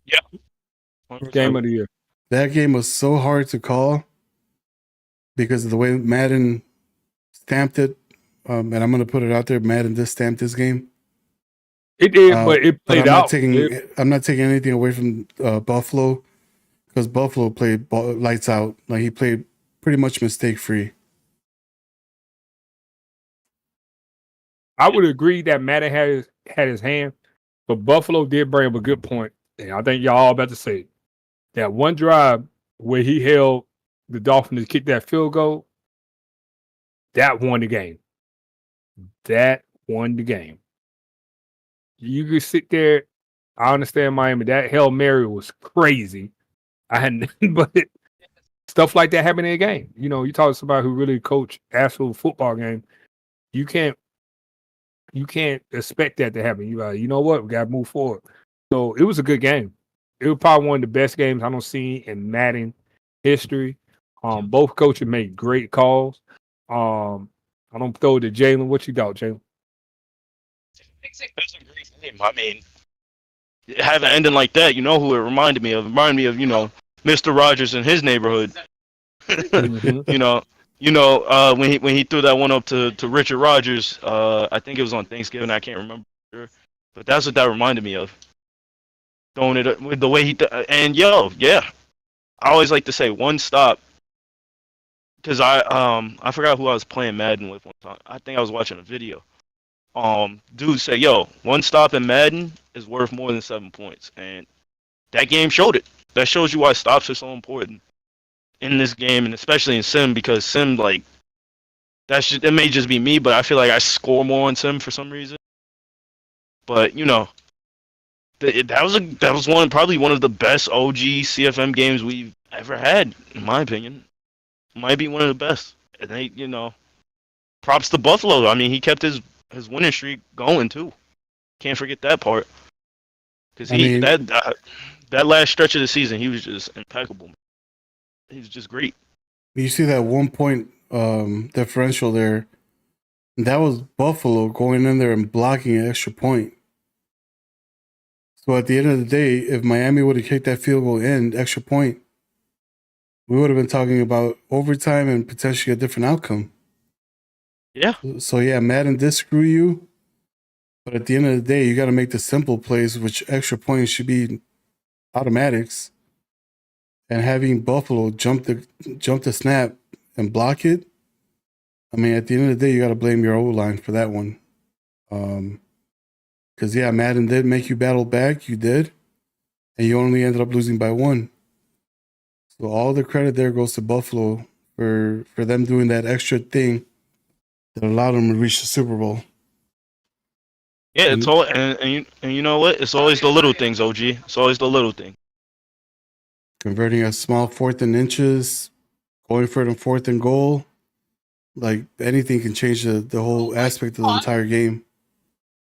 Yeah. 100%. Game of the year. That game was so hard to call because of the way Madden stamped it. And I'm going to put it out there. Madden just stamped this game. It did, but it played out. I'm not taking anything away from Buffalo because Buffalo played lights out. Like he played pretty much mistake free. I would agree that Madden had his hand, but Buffalo did bring up a good point, and I think y'all all about to say it. That one drive where he held the Dolphins to kick that field goal, that won the game. That won the game. You could sit there. I understand Miami. That Hail Mary was crazy. I had nothing but stuff like that happening in a game. You know, you talk to somebody who really coach actual football game. You can't expect that to happen. You like, you know what? We got to move forward. So it was a good game. It was probably one of the best games I don't see in Madden history. Both coaches made great calls. I don't throw it to Jalen. What you got, Jalen? That's a great game. I mean, have an ending like that. You know who it reminded me of? It reminded me of, Mr. Rogers in his neighborhood. Mm-hmm. When he threw that one up to Richard Rogers, I think it was on Thanksgiving. I can't remember, but that's what that reminded me of. Throwing it with the way I always like to say one stop because I forgot who I was playing Madden with one time. I think I was watching a video. Dude said, one stop in Madden is worth more than 7 points, and that game showed it. That shows you why stops are so important in this game, and especially in Sim, because Sim, like, it may just be me, but I feel like I score more on Sim for some reason. But that was probably one of the best OG CFM games we've ever had, in my opinion. Might be one of the best. And they, props to Buffalo. I mean, he kept his winning streak going too. Can't forget that part. Because that last stretch of the season, he was just impeccable. He was just great. You see that 1 point differential there. That was Buffalo going in there and blocking an extra point. So at the end of the day, if Miami would have kicked that field goal in, extra point, we would have been talking about overtime and potentially a different outcome. Yeah. So yeah, Madden did screw you. But at the end of the day, you got to make the simple plays, which extra points should be automatics. And having Buffalo jump the snap and block it, I mean, at the end of the day, you got to blame your O-line for that one. Because, Madden did make you battle back. You did. And you only ended up losing by 1. So all the credit there goes to Buffalo for them doing that extra thing that allowed them to reach the Super Bowl. Yeah, it's all and you know what? It's always the little things, OG. It's always the little thing. Converting a small 4th and inches, going for it on 4th and goal. Like anything can change the whole aspect of the entire game.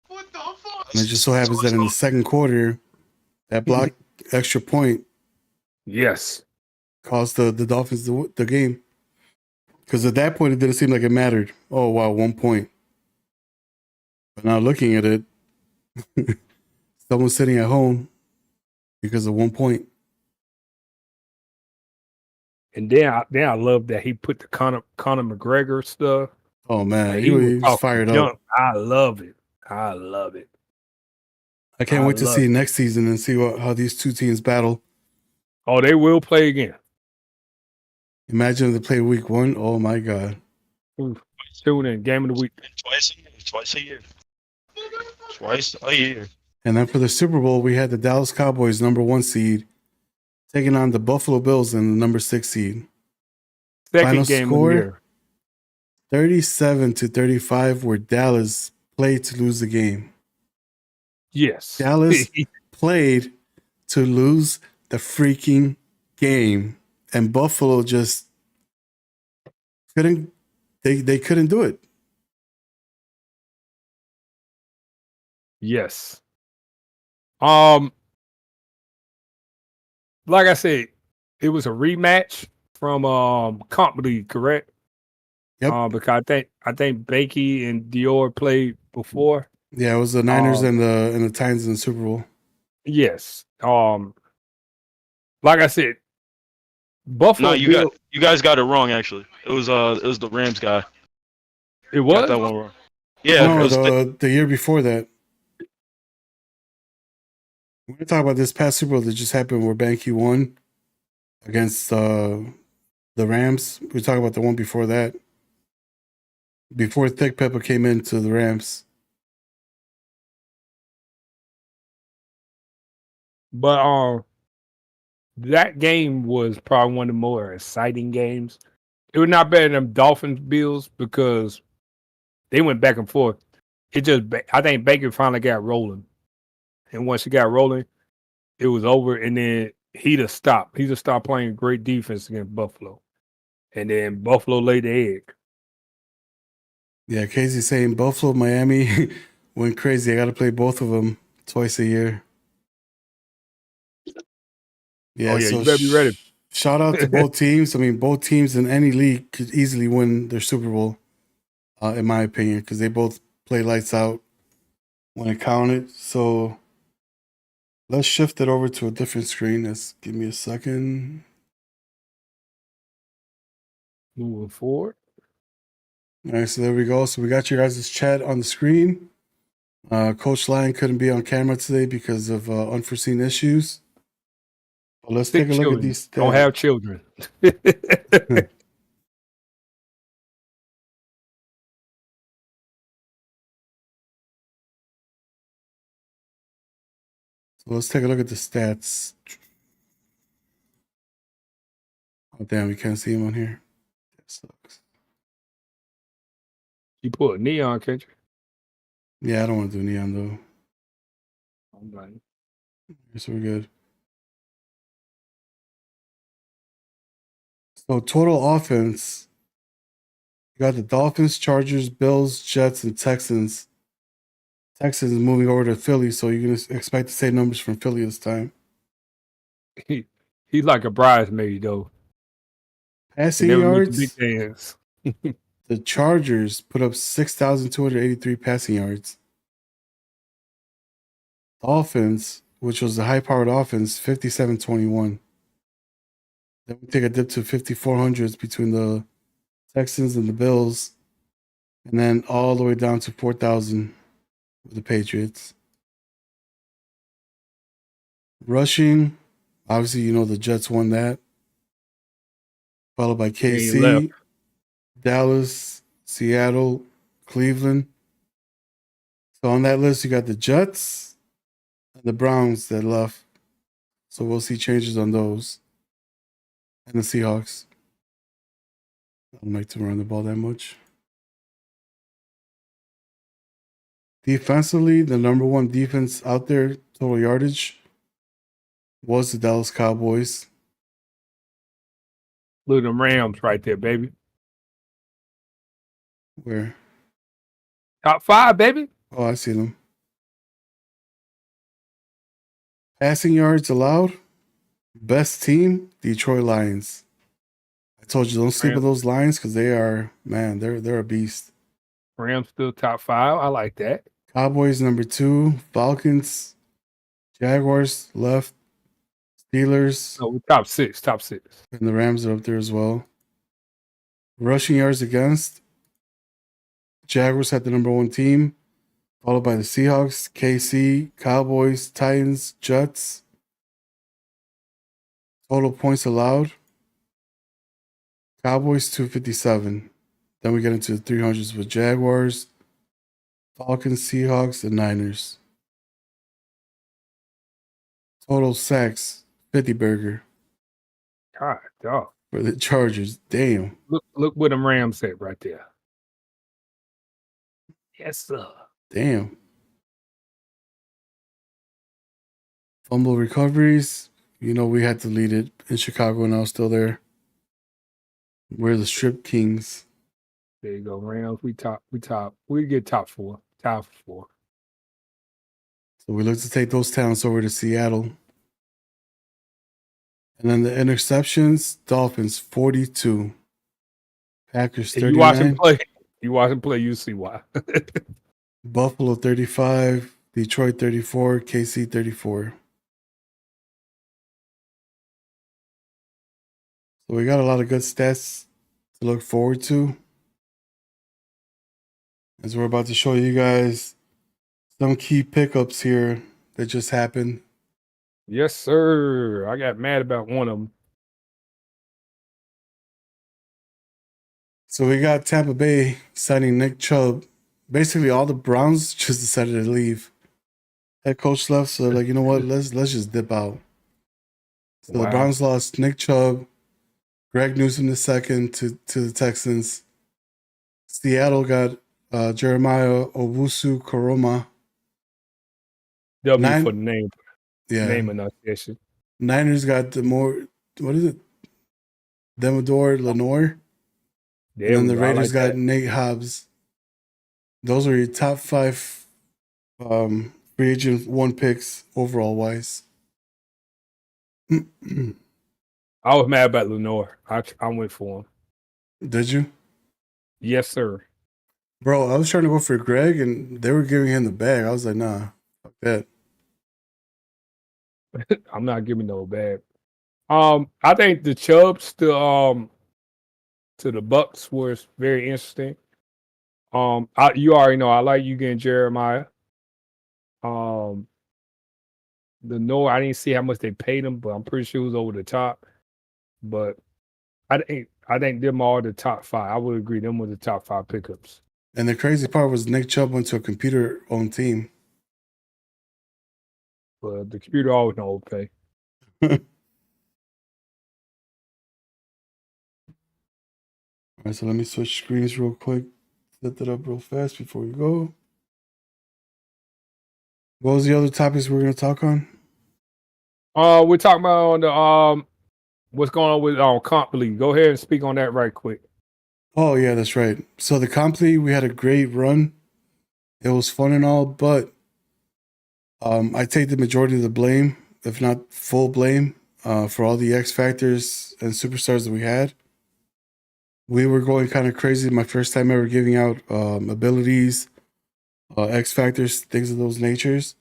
What the fuck? And it just so happens that in the second quarter, that block extra point, yes, caused the Dolphins the game. Because at that point, it didn't seem like it mattered. Oh wow, 1 point. But now looking at it, someone's sitting at home because of 1 point. And then I love that he put the Conor McGregor stuff. Oh man, he was fired up. I love it. I can't wait to see next season and see how these two teams battle. Oh, they will play again. Imagine if they played week 1. Oh my God. Ooh, tune in, game of the week. Twice a year. Twice a year. And then for the Super Bowl, we had the Dallas Cowboys, #1 seed, taking on the Buffalo Bills in the #6 seed. Second Final game score, of the year. 37-35, where Dallas played to lose the game. Yes. Dallas played to lose the freaking game. And Buffalo just couldn't, they couldn't do it. Yes. Like I said, it was a rematch from Comp League, correct? Yep. Because I think Bakey and Dior played before. Yeah, it was the Niners and the Titans in the Super Bowl. Yes. Like I said, Buffalo. No, you guys got it wrong. Actually, it was the Rams guy. It was Got that one wrong. Yeah, No, it was the year before that. We're gonna talk about this past Super Bowl that just happened where Banky won against the Rams. We're talking about the one before that. Before Thick Pepper came into the Rams. But that game was probably one of the more exciting games. It was not better than Dolphins Bills because they went back and forth. I think Baker finally got rolling, and once he got rolling, it was over. And then he just stopped. He just stopped playing great defense against Buffalo, and then Buffalo laid the egg. Yeah, Casey saying Buffalo, Miami went crazy. I got to play both of them twice a year. Yeah, so you better be ready. Shout out to both teams. I mean, both teams in any league could easily win their Super Bowl, in my opinion, because they both play lights out when it counted. So let's shift it over to a different screen. Give me a second. Moving forward. All right, so there we go. So we got your guys' chat on the screen. Coach Lyon couldn't be on camera today because of unforeseen issues. But let's take a look at these stats. Don't have children. So let's take a look at the stats. Oh, damn, we can't see him on here. That sucks. You put neon, can't you? Yeah, I don't want to do neon, though. I'm right. So we're good. So total offense, you got the Dolphins, Chargers, Bills, Jets, and Texans. Texans moving over to Philly, so you're going to expect the same numbers from Philly this time. He's like a bridesmaid, though. Passing yards, the Chargers put up 6,283 passing yards. Dolphins, which was the high-powered offense, 5,721. Then we take a dip to 5,400s between the Texans and the Bills, and then all the way down to 4,000 with the Patriots. Rushing, obviously, you know the Jets won that. Followed by KC, Dallas, Seattle, Cleveland. So on that list, you got the Jets and the Browns that left. So we'll see changes on those. And the Seahawks. I don't like to run the ball that much. Defensively, the #1 defense out there, total yardage, was the Dallas Cowboys. Look at them Rams right there, baby. Where? Top 5, baby. Oh, I see them. Passing yards allowed. Best team, Detroit Lions. I told you, don't sleep with those Lions because they are, man, they're a beast. Rams still top 5. I like that. Cowboys #2. Falcons. Jaguars left. Steelers. Oh, top 6. And the Rams are up there as well. Rushing yards against. Jaguars had the #1 team, followed by the Seahawks, KC, Cowboys, Titans, Jets. Total points allowed. Cowboys 257. Then we get into the 300s with Jaguars, Falcons, Seahawks, and Niners. Total sacks 50 burger God, dog. for the Chargers. Damn. Look where them Rams at right there. Yes, sir. Damn. Fumble recoveries. You know, we had to lead it in Chicago and I was still there. We're the strip kings. There you go, Rams. We get top four. Top four. So we look to take those talents over to Seattle. And then the interceptions, Dolphins 42. Packers 39. You watch him play. You see why. Buffalo 35. Detroit 34. KC 34. So we got a lot of good stats to look forward to. As we're about to show you guys some key pickups here that just happened. Yes, sir. I got mad about one of them. So we got Tampa Bay signing Nick Chubb. Basically, all the Browns just decided to leave. Head coach left, so like, you know what? Let's just dip out. So the Browns lost Nick Chubb, Greg Newsom II to the Texans. Seattle got Jeremiah Owusu-Koroma. W for the name. Yeah. Name enunciation. Niners got what is it? Demodore Lenore. And then the Raiders got Nate Hobbs. Those are your top 5 free agent 1 picks overall wise. I was mad about Lenore. I went for him. Did you? Yes, sir. Bro, I was trying to go for Greg and they were giving him the bag. I was like, nah, fuck that. I'm not giving no bag. I think the Chubbs to the Bucks was very interesting. You already know I like you getting Jeremiah. The I didn't see how much they paid him, but I'm pretty sure it was over the top. But I think them are the top 5. I would agree them were the top 5 pickups. And the crazy part was Nick Chubb went to a computer-owned team. But the computer always know okay. All right, so let me switch screens real quick. Set that up real fast before we go. What was the other topics we're going to talk on? We're talking about the what's going on with Comp League. Go ahead and speak on that right quick. Oh, yeah, that's right. So the Comp League, we had a great run. It was fun and all, but I take the majority of the blame, if not full blame, for all the X Factors and superstars that we had. We were going kind of crazy. My first time ever giving out abilities, X Factors, things of those natures.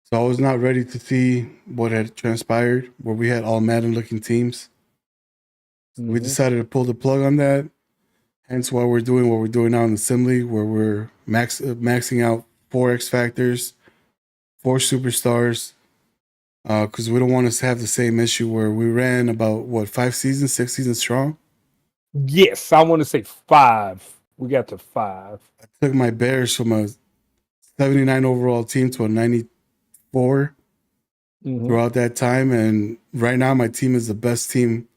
So I was not ready to see what had transpired, where we had all Madden-looking teams. Mm-hmm. We decided to pull the plug on that. Hence why we're doing what we're doing now in the Sim League, where we're maxing out 4 X Factors, 4 superstars, because we don't want us to have the same issue where we ran about, 6 seasons strong? Yes, I want to say 5. We got to 5. I took my Bears from a 79 overall team to a 94 throughout that time. And right now my team is the best team,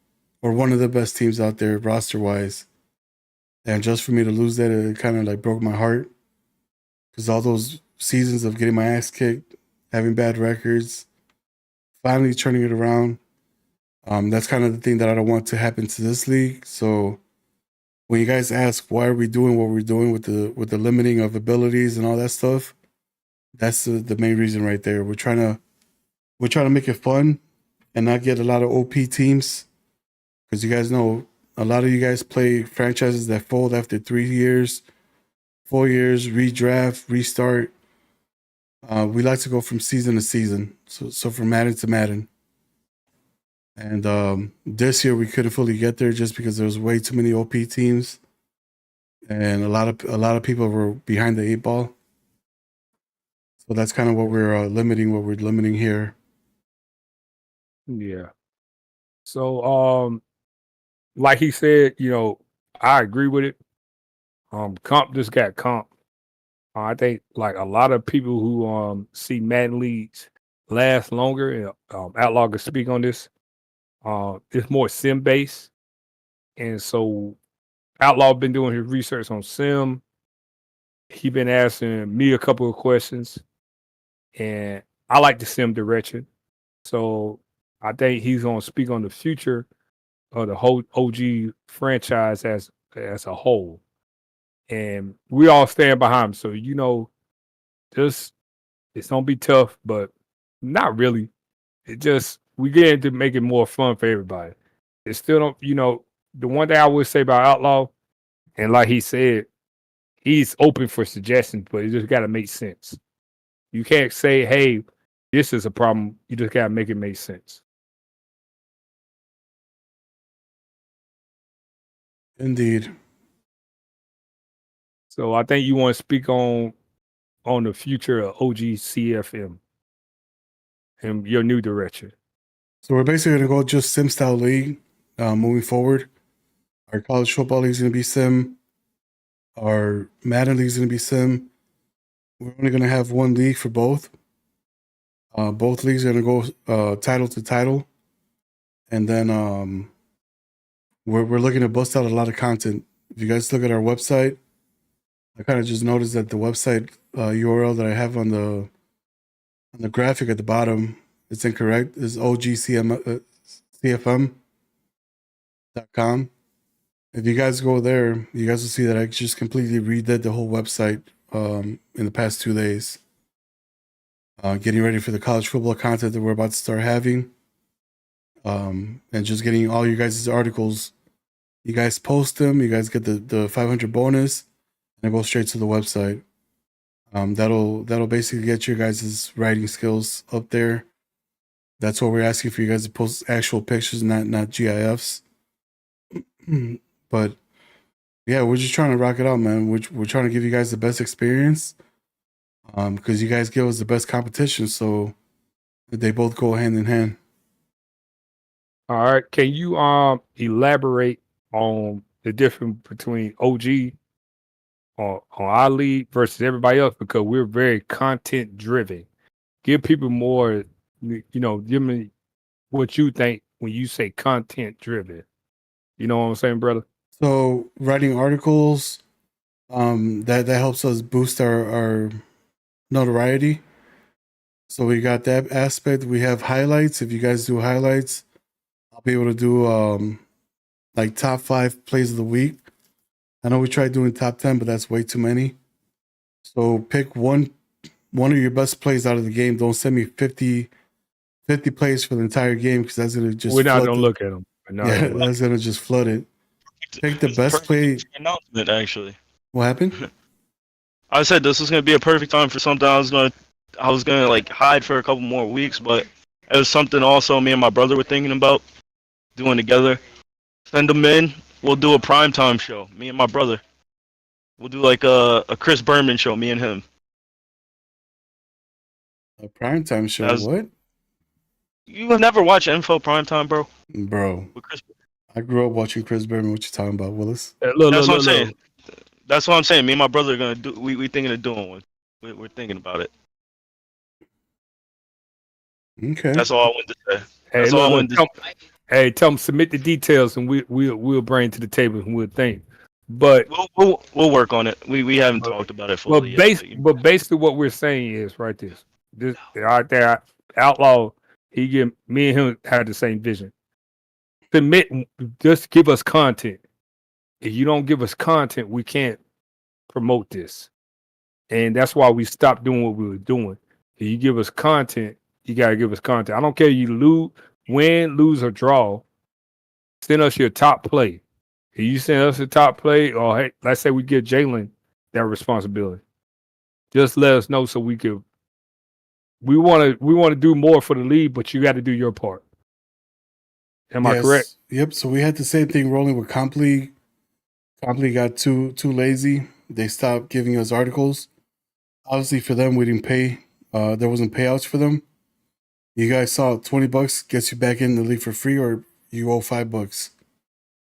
or one of the best teams out there roster-wise. And just for me to lose that, it kind of like broke my heart. Because all those seasons of getting my ass kicked, having bad records, finally turning it around. That's kind of the thing that I don't want to happen to this league. So when you guys ask why are we doing what we're doing with the limiting of abilities and all that stuff, that's the main reason right there. We're trying to make it fun and not get a lot of OP teams, because you guys know a lot of you guys play franchises that fold after 3 years, 4 years, redraft, restart. We like to go from season to season, so from Madden to Madden. And this year we couldn't fully get there just because there was way too many OP teams, and a lot of people were behind the 8 ball. So that's kind of what we're limiting here. Yeah. So like he said, I agree with it. Comp just got comp. I think like a lot of people who see Madden leagues last longer, and Outlaw can speak on this. It's more sim based, and so Outlaw been doing his research on sim. He been asking me a couple of questions, and I like the sim direction. So I think he's gonna speak on the future of the whole OG franchise as a whole, and we all stand behind him. So just it's gonna be tough, but not really. It just we get into make it more fun for everybody. It still don't, the one thing I would say about Outlaw, and like he said, he's open for suggestions, but it just got to make sense. You can't say, "Hey, this is a problem." You just got to make it make sense. Indeed. So I think you want to speak on the future of OG CFM and your new direction. So we're basically going to go just sim style league moving forward. Our college football league is going to be sim. Our Madden league is going to be sim. We're only going to have one league for both. Both leagues are going to go title to title. And then we're looking to bust out a lot of content. If you guys look at our website, I kind of just noticed that the website URL that I have on the graphic at the bottom, it's incorrect. It's ogcfm.com. If you guys go there, you guys will see that I just completely redid the whole website in the past 2 days. Getting ready for the college football content that we're about to start having. And just getting all you guys' articles. You guys post them, you guys get the 500 bonus, and it goes straight to the website. That'll basically get your guys' writing skills up there. That's what we're asking for you guys to post actual pictures, not GIFs. But yeah, we're just trying to rock it out, man. We're trying to give you guys the best experience, because you guys give us the best competition, so they both go hand in hand. All right, can you elaborate on the difference between OG on our league versus everybody else, because we're very content driven? Give people more, give me what you think when you say content driven. You know what I'm saying, brother? So writing articles, that helps us boost our notoriety. So we got that aspect. We have highlights. If you guys do highlights, I'll be able to do like top 5 plays of the week. I know we tried doing top 10, but that's way too many. So pick one of your best plays out of the game. Don't send me 50 plays for the entire game, because that's gonna just we're not gonna look at them. Yeah, that's gonna just flood it. Pick the best play. Announcement, actually. What happened? I said this was gonna be a perfect time for something I was gonna like hide for a couple more weeks, but it was something also me and my brother were thinking about doing together. Send them in. We'll do a primetime show. Me and my brother. We'll do like a Chris Berman show. Me and him. A primetime show? What? You have never watched Info Primetime, bro? Bro, I grew up watching Chris Berman. What you talking about, Willis? That's what I'm saying. That's what I'm saying. Me and my brother are gonna do. We thinking of doing one. We're thinking about it. Okay. That's all I wanted to say. That's all I wanted to say. Hey, tell them submit the details, and we'll bring it to the table and we'll think. But we'll work on it. We haven't talked about it fully yet. But basically, what we're saying is right this right there, Outlaw. Me and him had the same vision. Submit, just give us content. If you don't give us content, we can't promote this, and that's why we stopped doing what we were doing. If you give us content, you gotta give us content. I don't care you win, lose, or draw. Send us your top play. If you send us a top play, or hey, let's say we give Jalen that responsibility, just let us know so we could. We want to do more for the league, but you got to do your part. Am I correct? Yep. So we had the same thing rolling with Comp League. Comp League got too lazy. They stopped giving us articles. Obviously, for them, we didn't pay. There wasn't payouts for them. You guys saw $20 gets you back in the league for free, or you owe $5.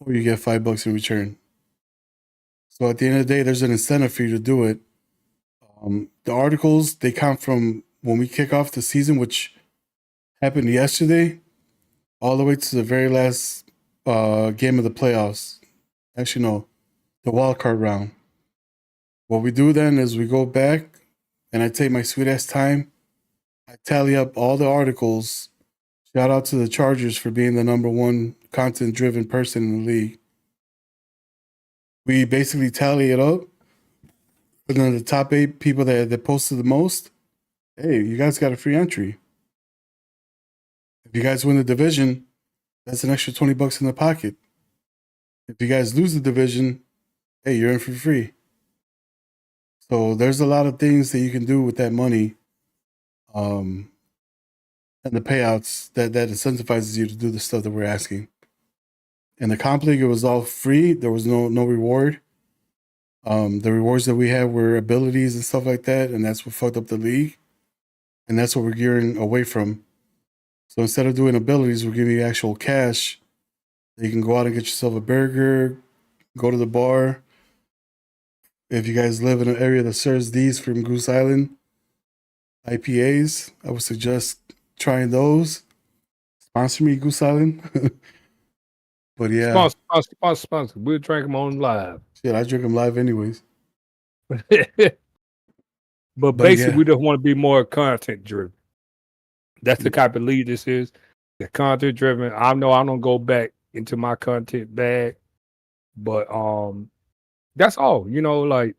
or you get $5 in return. So at the end of the day, there's an incentive for you to do it. The articles, they count from when we kick off the season, which happened yesterday, all the way to the very last game of the playoffs. Actually, no, the wild card round. What we do then is we go back and I take my sweet ass time. I tally up all the articles. Shout out to the Chargers for being the number one content driven person in the league. We basically tally it up. And then the top 8 people that posted the most, hey, you guys got a free entry. If you guys win the division, that's an extra $20 in the pocket. If you guys lose the division, hey, you're in for free. So there's a lot of things that you can do with that money, and the payouts that incentivizes you to do the stuff that we're asking. In the comp league, it was all free. There was no reward. The rewards that we had were abilities and stuff like that, and that's what fucked up the league. And that's what we're gearing away from. So instead of doing abilities, we're giving you actual cash. You can go out and get yourself a burger, go to the bar. If you guys live in an area that serves these from Goose Island, IPAs, I would suggest trying those. Sponsor me, Goose Island. But yeah. Sponsor. We'll drink them on live. Shit, I drink them live anyways. But basically, we just want to be more content driven. That's the type of lead this is. The content driven. I know I don't go back into my content bag, but that's all. You know, like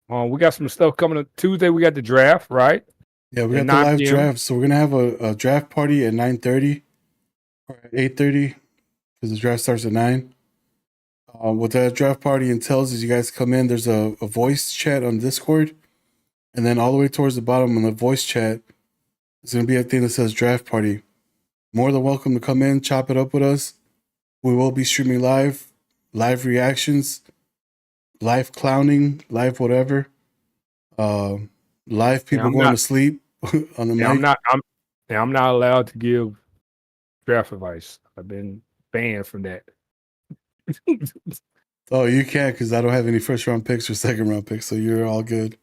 we got some stuff coming up Tuesday. We got the draft, right? Yeah, we got the live draft. So we're gonna have a draft party at 9:30 or 8:30 because the draft starts at 9. What that draft party entails is you guys come in. There's a voice chat on Discord, and then all the way towards the bottom on the voice chat, it's gonna be a thing that says draft party. More than welcome to come in, chop it up with us. We will be streaming live reactions, live clowning, live whatever. Live people going to sleep on the mic. I'm not allowed to give draft advice. I've been banned from that. Oh, you can't because I don't have any first round picks or second round picks, so you're all good.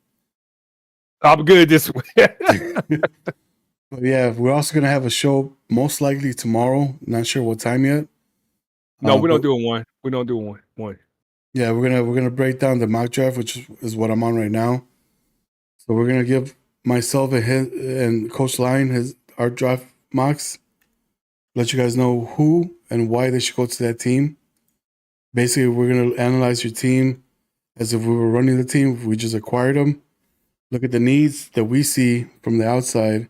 I'm good this way. But yeah, we're also gonna have a show most likely tomorrow. Not sure what time yet. No, we don't do one. We don't do one. Yeah, we're gonna break down the mock draft, which is what I'm on right now. So we're gonna give myself and Coach Lion our draft mocks. Let you guys know who and why they should go to that team. Basically, we're gonna analyze your team as if we were running the team. If we just acquired them. Look at the needs that we see from the outside.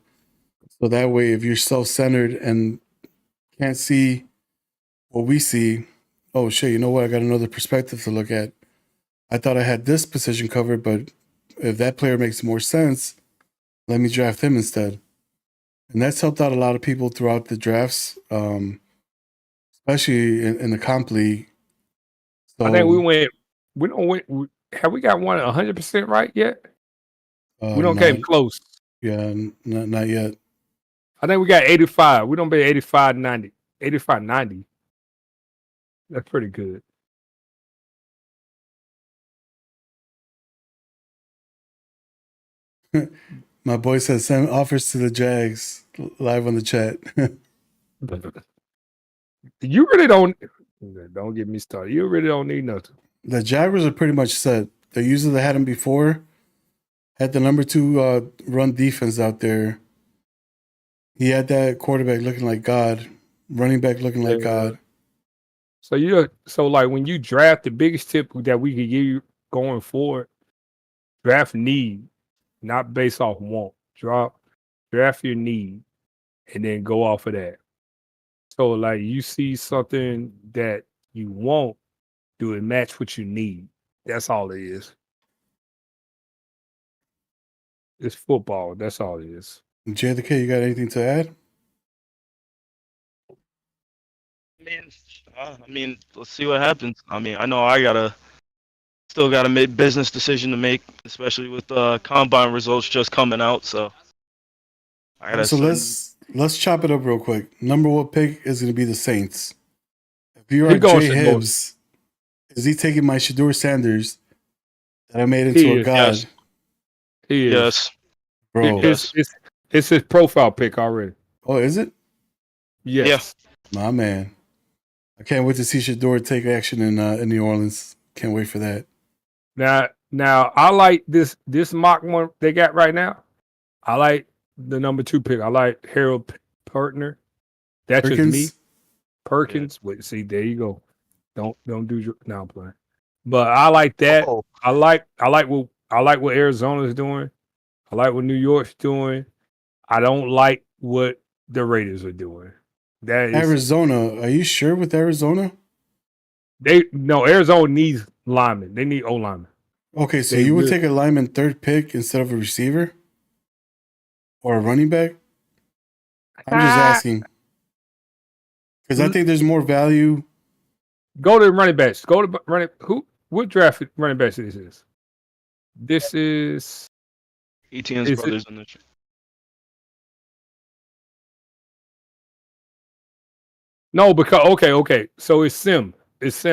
So that way, if you're self-centered and can't see what we see, oh shit, you know what? I got another perspective to look at. I thought I had this position covered, but if that player makes more sense, let me draft him instead. And that's helped out a lot of people throughout the drafts, especially in the comp league. So, I think have we got one 100% right yet? We don't came close. Yeah, not yet. I think we got 85. We don't be 85, 90. 85, 90. That's pretty good. My boy says send offers to the Jags live on the chat. You really don't get me started. You really don't need nothing. The Jaguars are pretty much set. The user that had him before had the number 2 run defense out there. He had that quarterback looking like God, running back looking like God. So like when you draft, the biggest tip that we could give you going forward, draft need, not based off want. Draft your need, and then go off of that. So like you see something that you want, do it match what you need. That's all it is. It's football. That's all it is. Jay the K, you got anything to add? I mean, let's see what happens. I mean, I know I still got a business decision to make, especially with combine results just coming out. So, let's chop it up real quick. Number 1 pick is going to be the Saints. If If you are Jay Hibbs, is he taking my Shedeur Sanders that I made into a god? Yes. He is. Yes. Bro. It's his profile pick already. Oh, is it? Yes. Yeah. My man. I can't wait to see Shedeur take action in New Orleans. Can't wait for that. Now I like this mock one they got right now. I like the number 2 pick. I like Harold Perkins. That's Perkins? just me. Perkins. Yeah. Wait, see, there you go. Don't do your now playing. But I like that. Oh. I like what Arizona's doing. I like what New York's doing. I don't like what the Raiders are doing. That is Arizona. Are you sure with Arizona? Arizona needs linemen. They need O linemen. Okay, so you would take a lineman 3rd pick instead of a receiver? Or a running back? I'm just asking. Because I think there's more value. Go to running backs. Go to running. What draft running backs this is? This is Etienne's brothers in the. No, because okay. So it's Sim. It's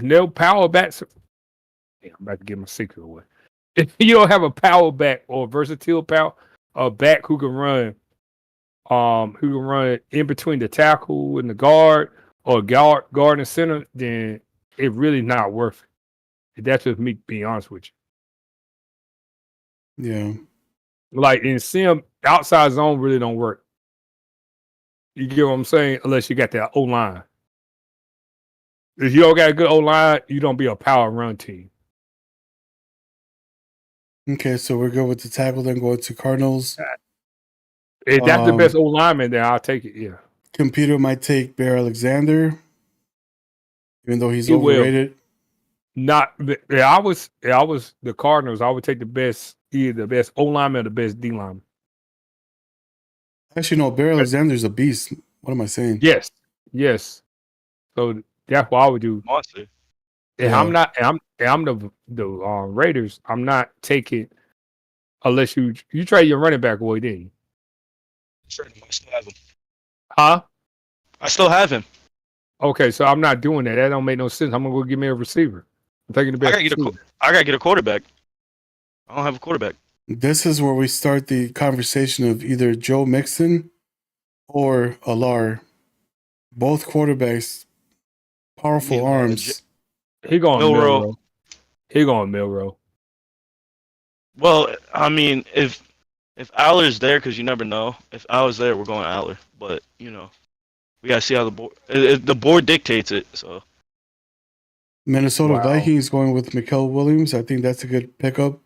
no power backs. I'm about to give my secret away. If you don't have a power back or a versatile a back who can run in between the tackle and the guard or guard and center, then it really not worth it. That's just me being honest with you. Yeah. Like in Sim, outside zone really don't work. You get what I'm saying? Unless you got that O line. If you don't got a good O line, you don't be a power run team. Okay, so we're good with the tackle, then going to Cardinals. If that's the best O lineman, then I'll take it. Yeah. Computer might take Bear Alexander, even though he's overrated. I was the Cardinals. I would take either the best O lineman or the best D lineman. Actually, no. Bear Alexander's a beast. What am I saying? Yes. So that's what I would do. Monster. And I'm the Raiders. I'm not taking unless you trade your running back away. Then you? Certainly, I still have him. Huh? I still have him. Okay, so I'm not doing that. That don't make no sense. I'm gonna go give me a receiver. I'm taking the best. I gotta get a quarterback. I don't have a quarterback. This is where we start the conversation of either Joe Mixon or Alar. Both quarterbacks, powerful arms. He going Milrow. He going Milrow. Well, I mean, if Aller's there, because you never know. If Aller's there, we're going Aller. But we gotta see how the board dictates it. So Minnesota Vikings going with Mikael Williams. I think that's a good pickup.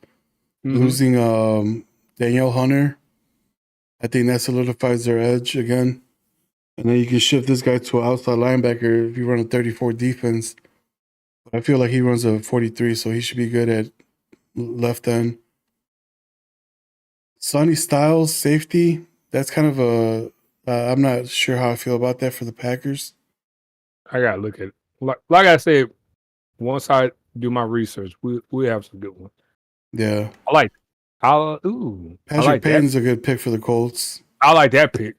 Mm-hmm. Losing Danielle Hunter, I think that solidifies their edge again. And then you can shift this guy to an outside linebacker if you run a 34 defense. But I feel like he runs a 43, so he should be good at left end. Sonny Styles, safety. That's kind of I'm not sure how I feel about that for the Packers. I gotta look at it. Like I said, once I do my research, we have some good ones. Yeah, I like. Patrick Payton's a good pick for the Colts. I like that pick.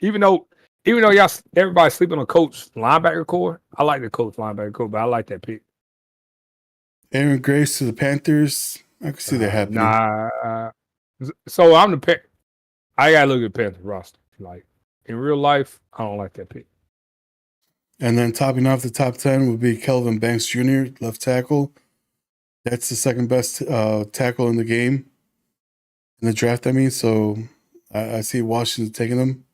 Even though everybody's sleeping on Colts linebacker core, I like the Colts linebacker core, but I like that pick. Aaron Grace to the Panthers. I can see that happening. So I'm the pick. I gotta look at the Panthers roster. Like in real life, I don't like that pick. And then topping off the top 10 would be Kelvin Banks Jr., left tackle. That's the second best tackle in the game, in the draft, I mean. So I see Washington taking them.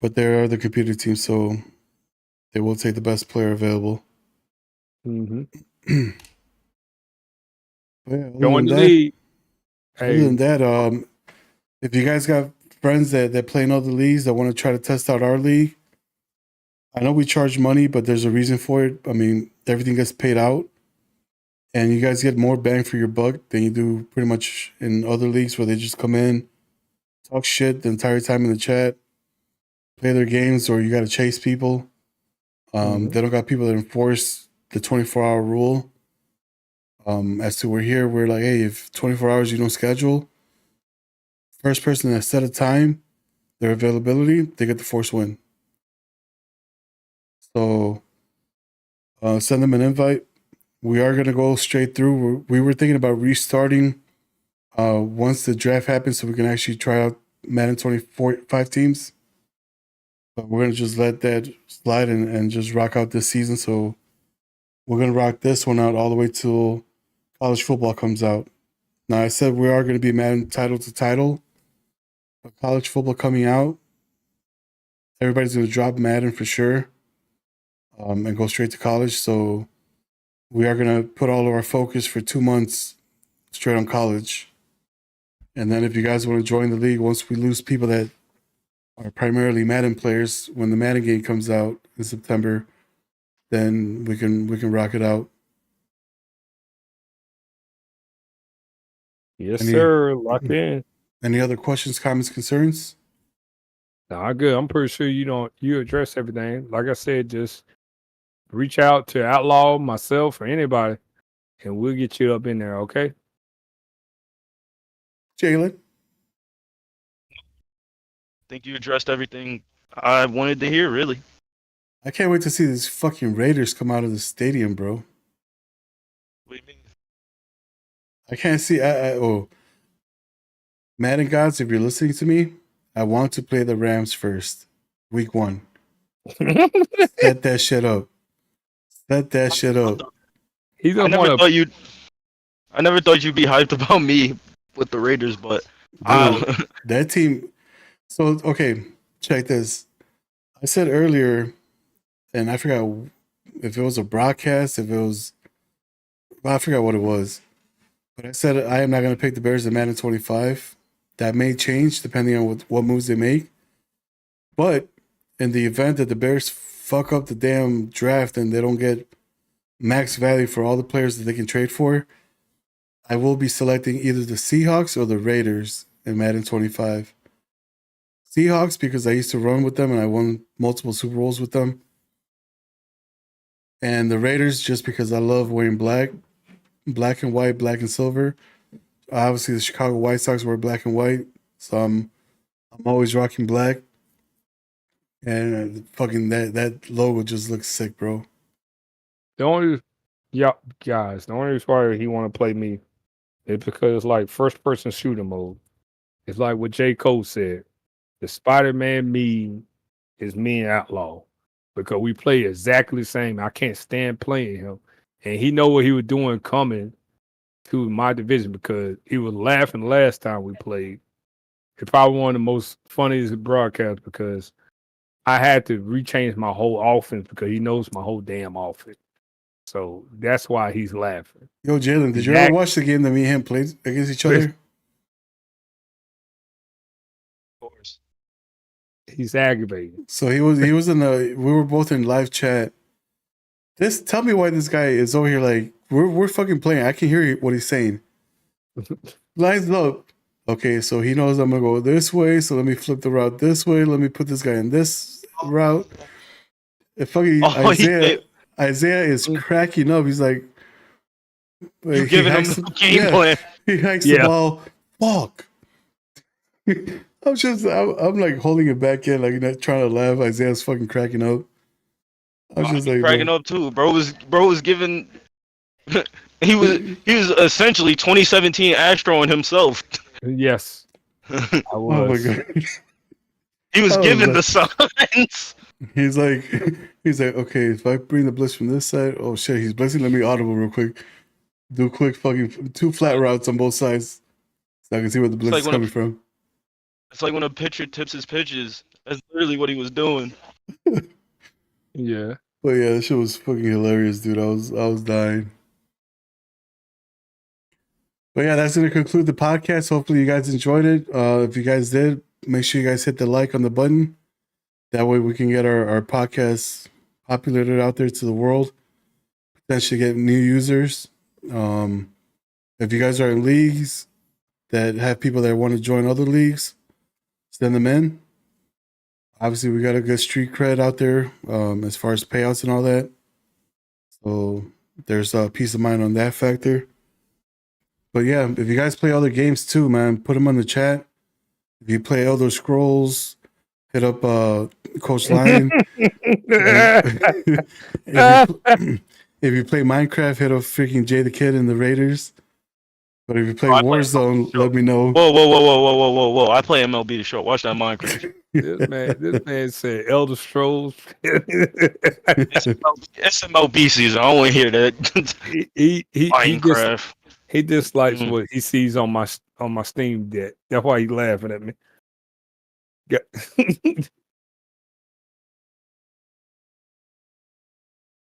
But there are the computer teams, so they will take the best player available. Mm-hmm. Going to league. Other than that, if you guys got friends that play in other leagues that want to try to test out our league, I know we charge money, but there's a reason for it. I mean, everything gets paid out. And you guys get more bang for your buck than you do pretty much in other leagues where they just come in, talk shit the entire time in the chat, play their games, or you got to chase people. They don't got people that enforce the 24-hour rule. As to we're like, hey, if 24 hours you don't schedule, first person that set a time, their availability, they get the force win. So send them an invite. We are going to go straight through. We were thinking about restarting once the draft happens so we can actually try out Madden 25 teams. But we're going to just let that slide and just rock out this season. So we're going to rock this one out all the way till college football comes out. Now, I said we are going to be Madden title to title. But college football coming out, everybody's going to drop Madden for sure and go straight to college. So we are going to put all of our focus for 2 months straight on college. And then if you guys want to join the league, once we lose people that are primarily Madden players, when the Madden game comes out in September, then we can rock it out. Yes, sir. Lock in. Any other questions, comments, concerns? Nah, good. I'm pretty sure you address everything. Like I said, just reach out to Outlaw, myself, or anybody, and we'll get you up in there, okay? Jalen? I think you addressed everything I wanted to hear, really. I can't wait to see these fucking Raiders come out of the stadium, bro. What do you mean? I can't see. Madden gods, if you're listening to me, I want to play the Rams first, week 1. Set that shit up. Set that shit up. I never thought you'd be hyped about me with the Raiders, but Dude, that team. So okay, check this. I said earlier, and I forgot if it was a broadcast, I forgot what it was. But I said I am not going to pick the Bears in Madden 25. That may change depending on what moves they make. But in the event that the Bears fuck up the damn draft and they don't get max value for all the players that they can trade for, I will be selecting either the Seahawks or the Raiders in Madden 25. Seahawks because I used to run with them and I won multiple Super Bowls with them. And the Raiders just because I love wearing black and white, black and silver. Obviously, the Chicago White Sox wear black and white, so I'm always rocking black. And fucking that logo just looks sick, bro. The only reason why he want to play me is because it's like first person shooter mode. It's like what J. Cole said. The Spider-Man me is me and Outlaw. Because we play exactly the same. I can't stand playing him. And he know what he was doing coming to my division because he was laughing last time we played. It's probably one of the most funniest broadcasts because I had to rechange my whole offense because he knows my whole damn offense. So that's why he's laughing. Yo, Jalen, did you ever watch the game that me and him played against each other? Of course. He's aggravated. So he was we were both in live chat. Tell me why this guy is over here like we're fucking playing. I can hear what he's saying. Lines up. Okay, so he knows I'm gonna go this way, so let me flip the route this way. Let me put this guy in this route. If fucking Isaiah is cracking up. He's like, you're giving him the game plan. He hikes the ball. Fuck. I'm like holding it back in, like not trying to laugh. Isaiah's fucking cracking up. I was just like cracking up too. Bro was giving. he was essentially 2017 Astro in himself. Yes, I was. Oh my god. He was giving the signs. He's like, okay, if I bring the blitz from this side, oh shit, he's blitzing. Let me audible real quick. Do quick fucking 2 flat routes on both sides, so I can see where the blitz is coming from. It's like when a pitcher tips his pitches. That's literally what he was doing. Yeah. But yeah, that shit was fucking hilarious, dude. I was dying. But yeah, that's gonna conclude the podcast. Hopefully you guys enjoyed it. If you guys did, make sure you guys hit the like on the button. That way we can get our podcast populated out there to the world. Potentially get new users. If you guys are in leagues that have people that want to join other leagues, send them in. Obviously, we got a good street cred out there as far as payouts and all that. So there's a peace of mind on that factor. But yeah, if you guys play other games too, man, put them on the chat. If you play Elder Scrolls, hit up Coach Lion. If you play Minecraft, hit up freaking Jay the Kid and the Raiders. But if you play Warzone, let me know. Whoa! I play MLB The Show. Watch that Minecraft. This man said Elder Scrolls. It's MLB season. I don't want to hear that. Minecraft. He dislikes what he sees on my Steam Deck. That's why he's laughing at me.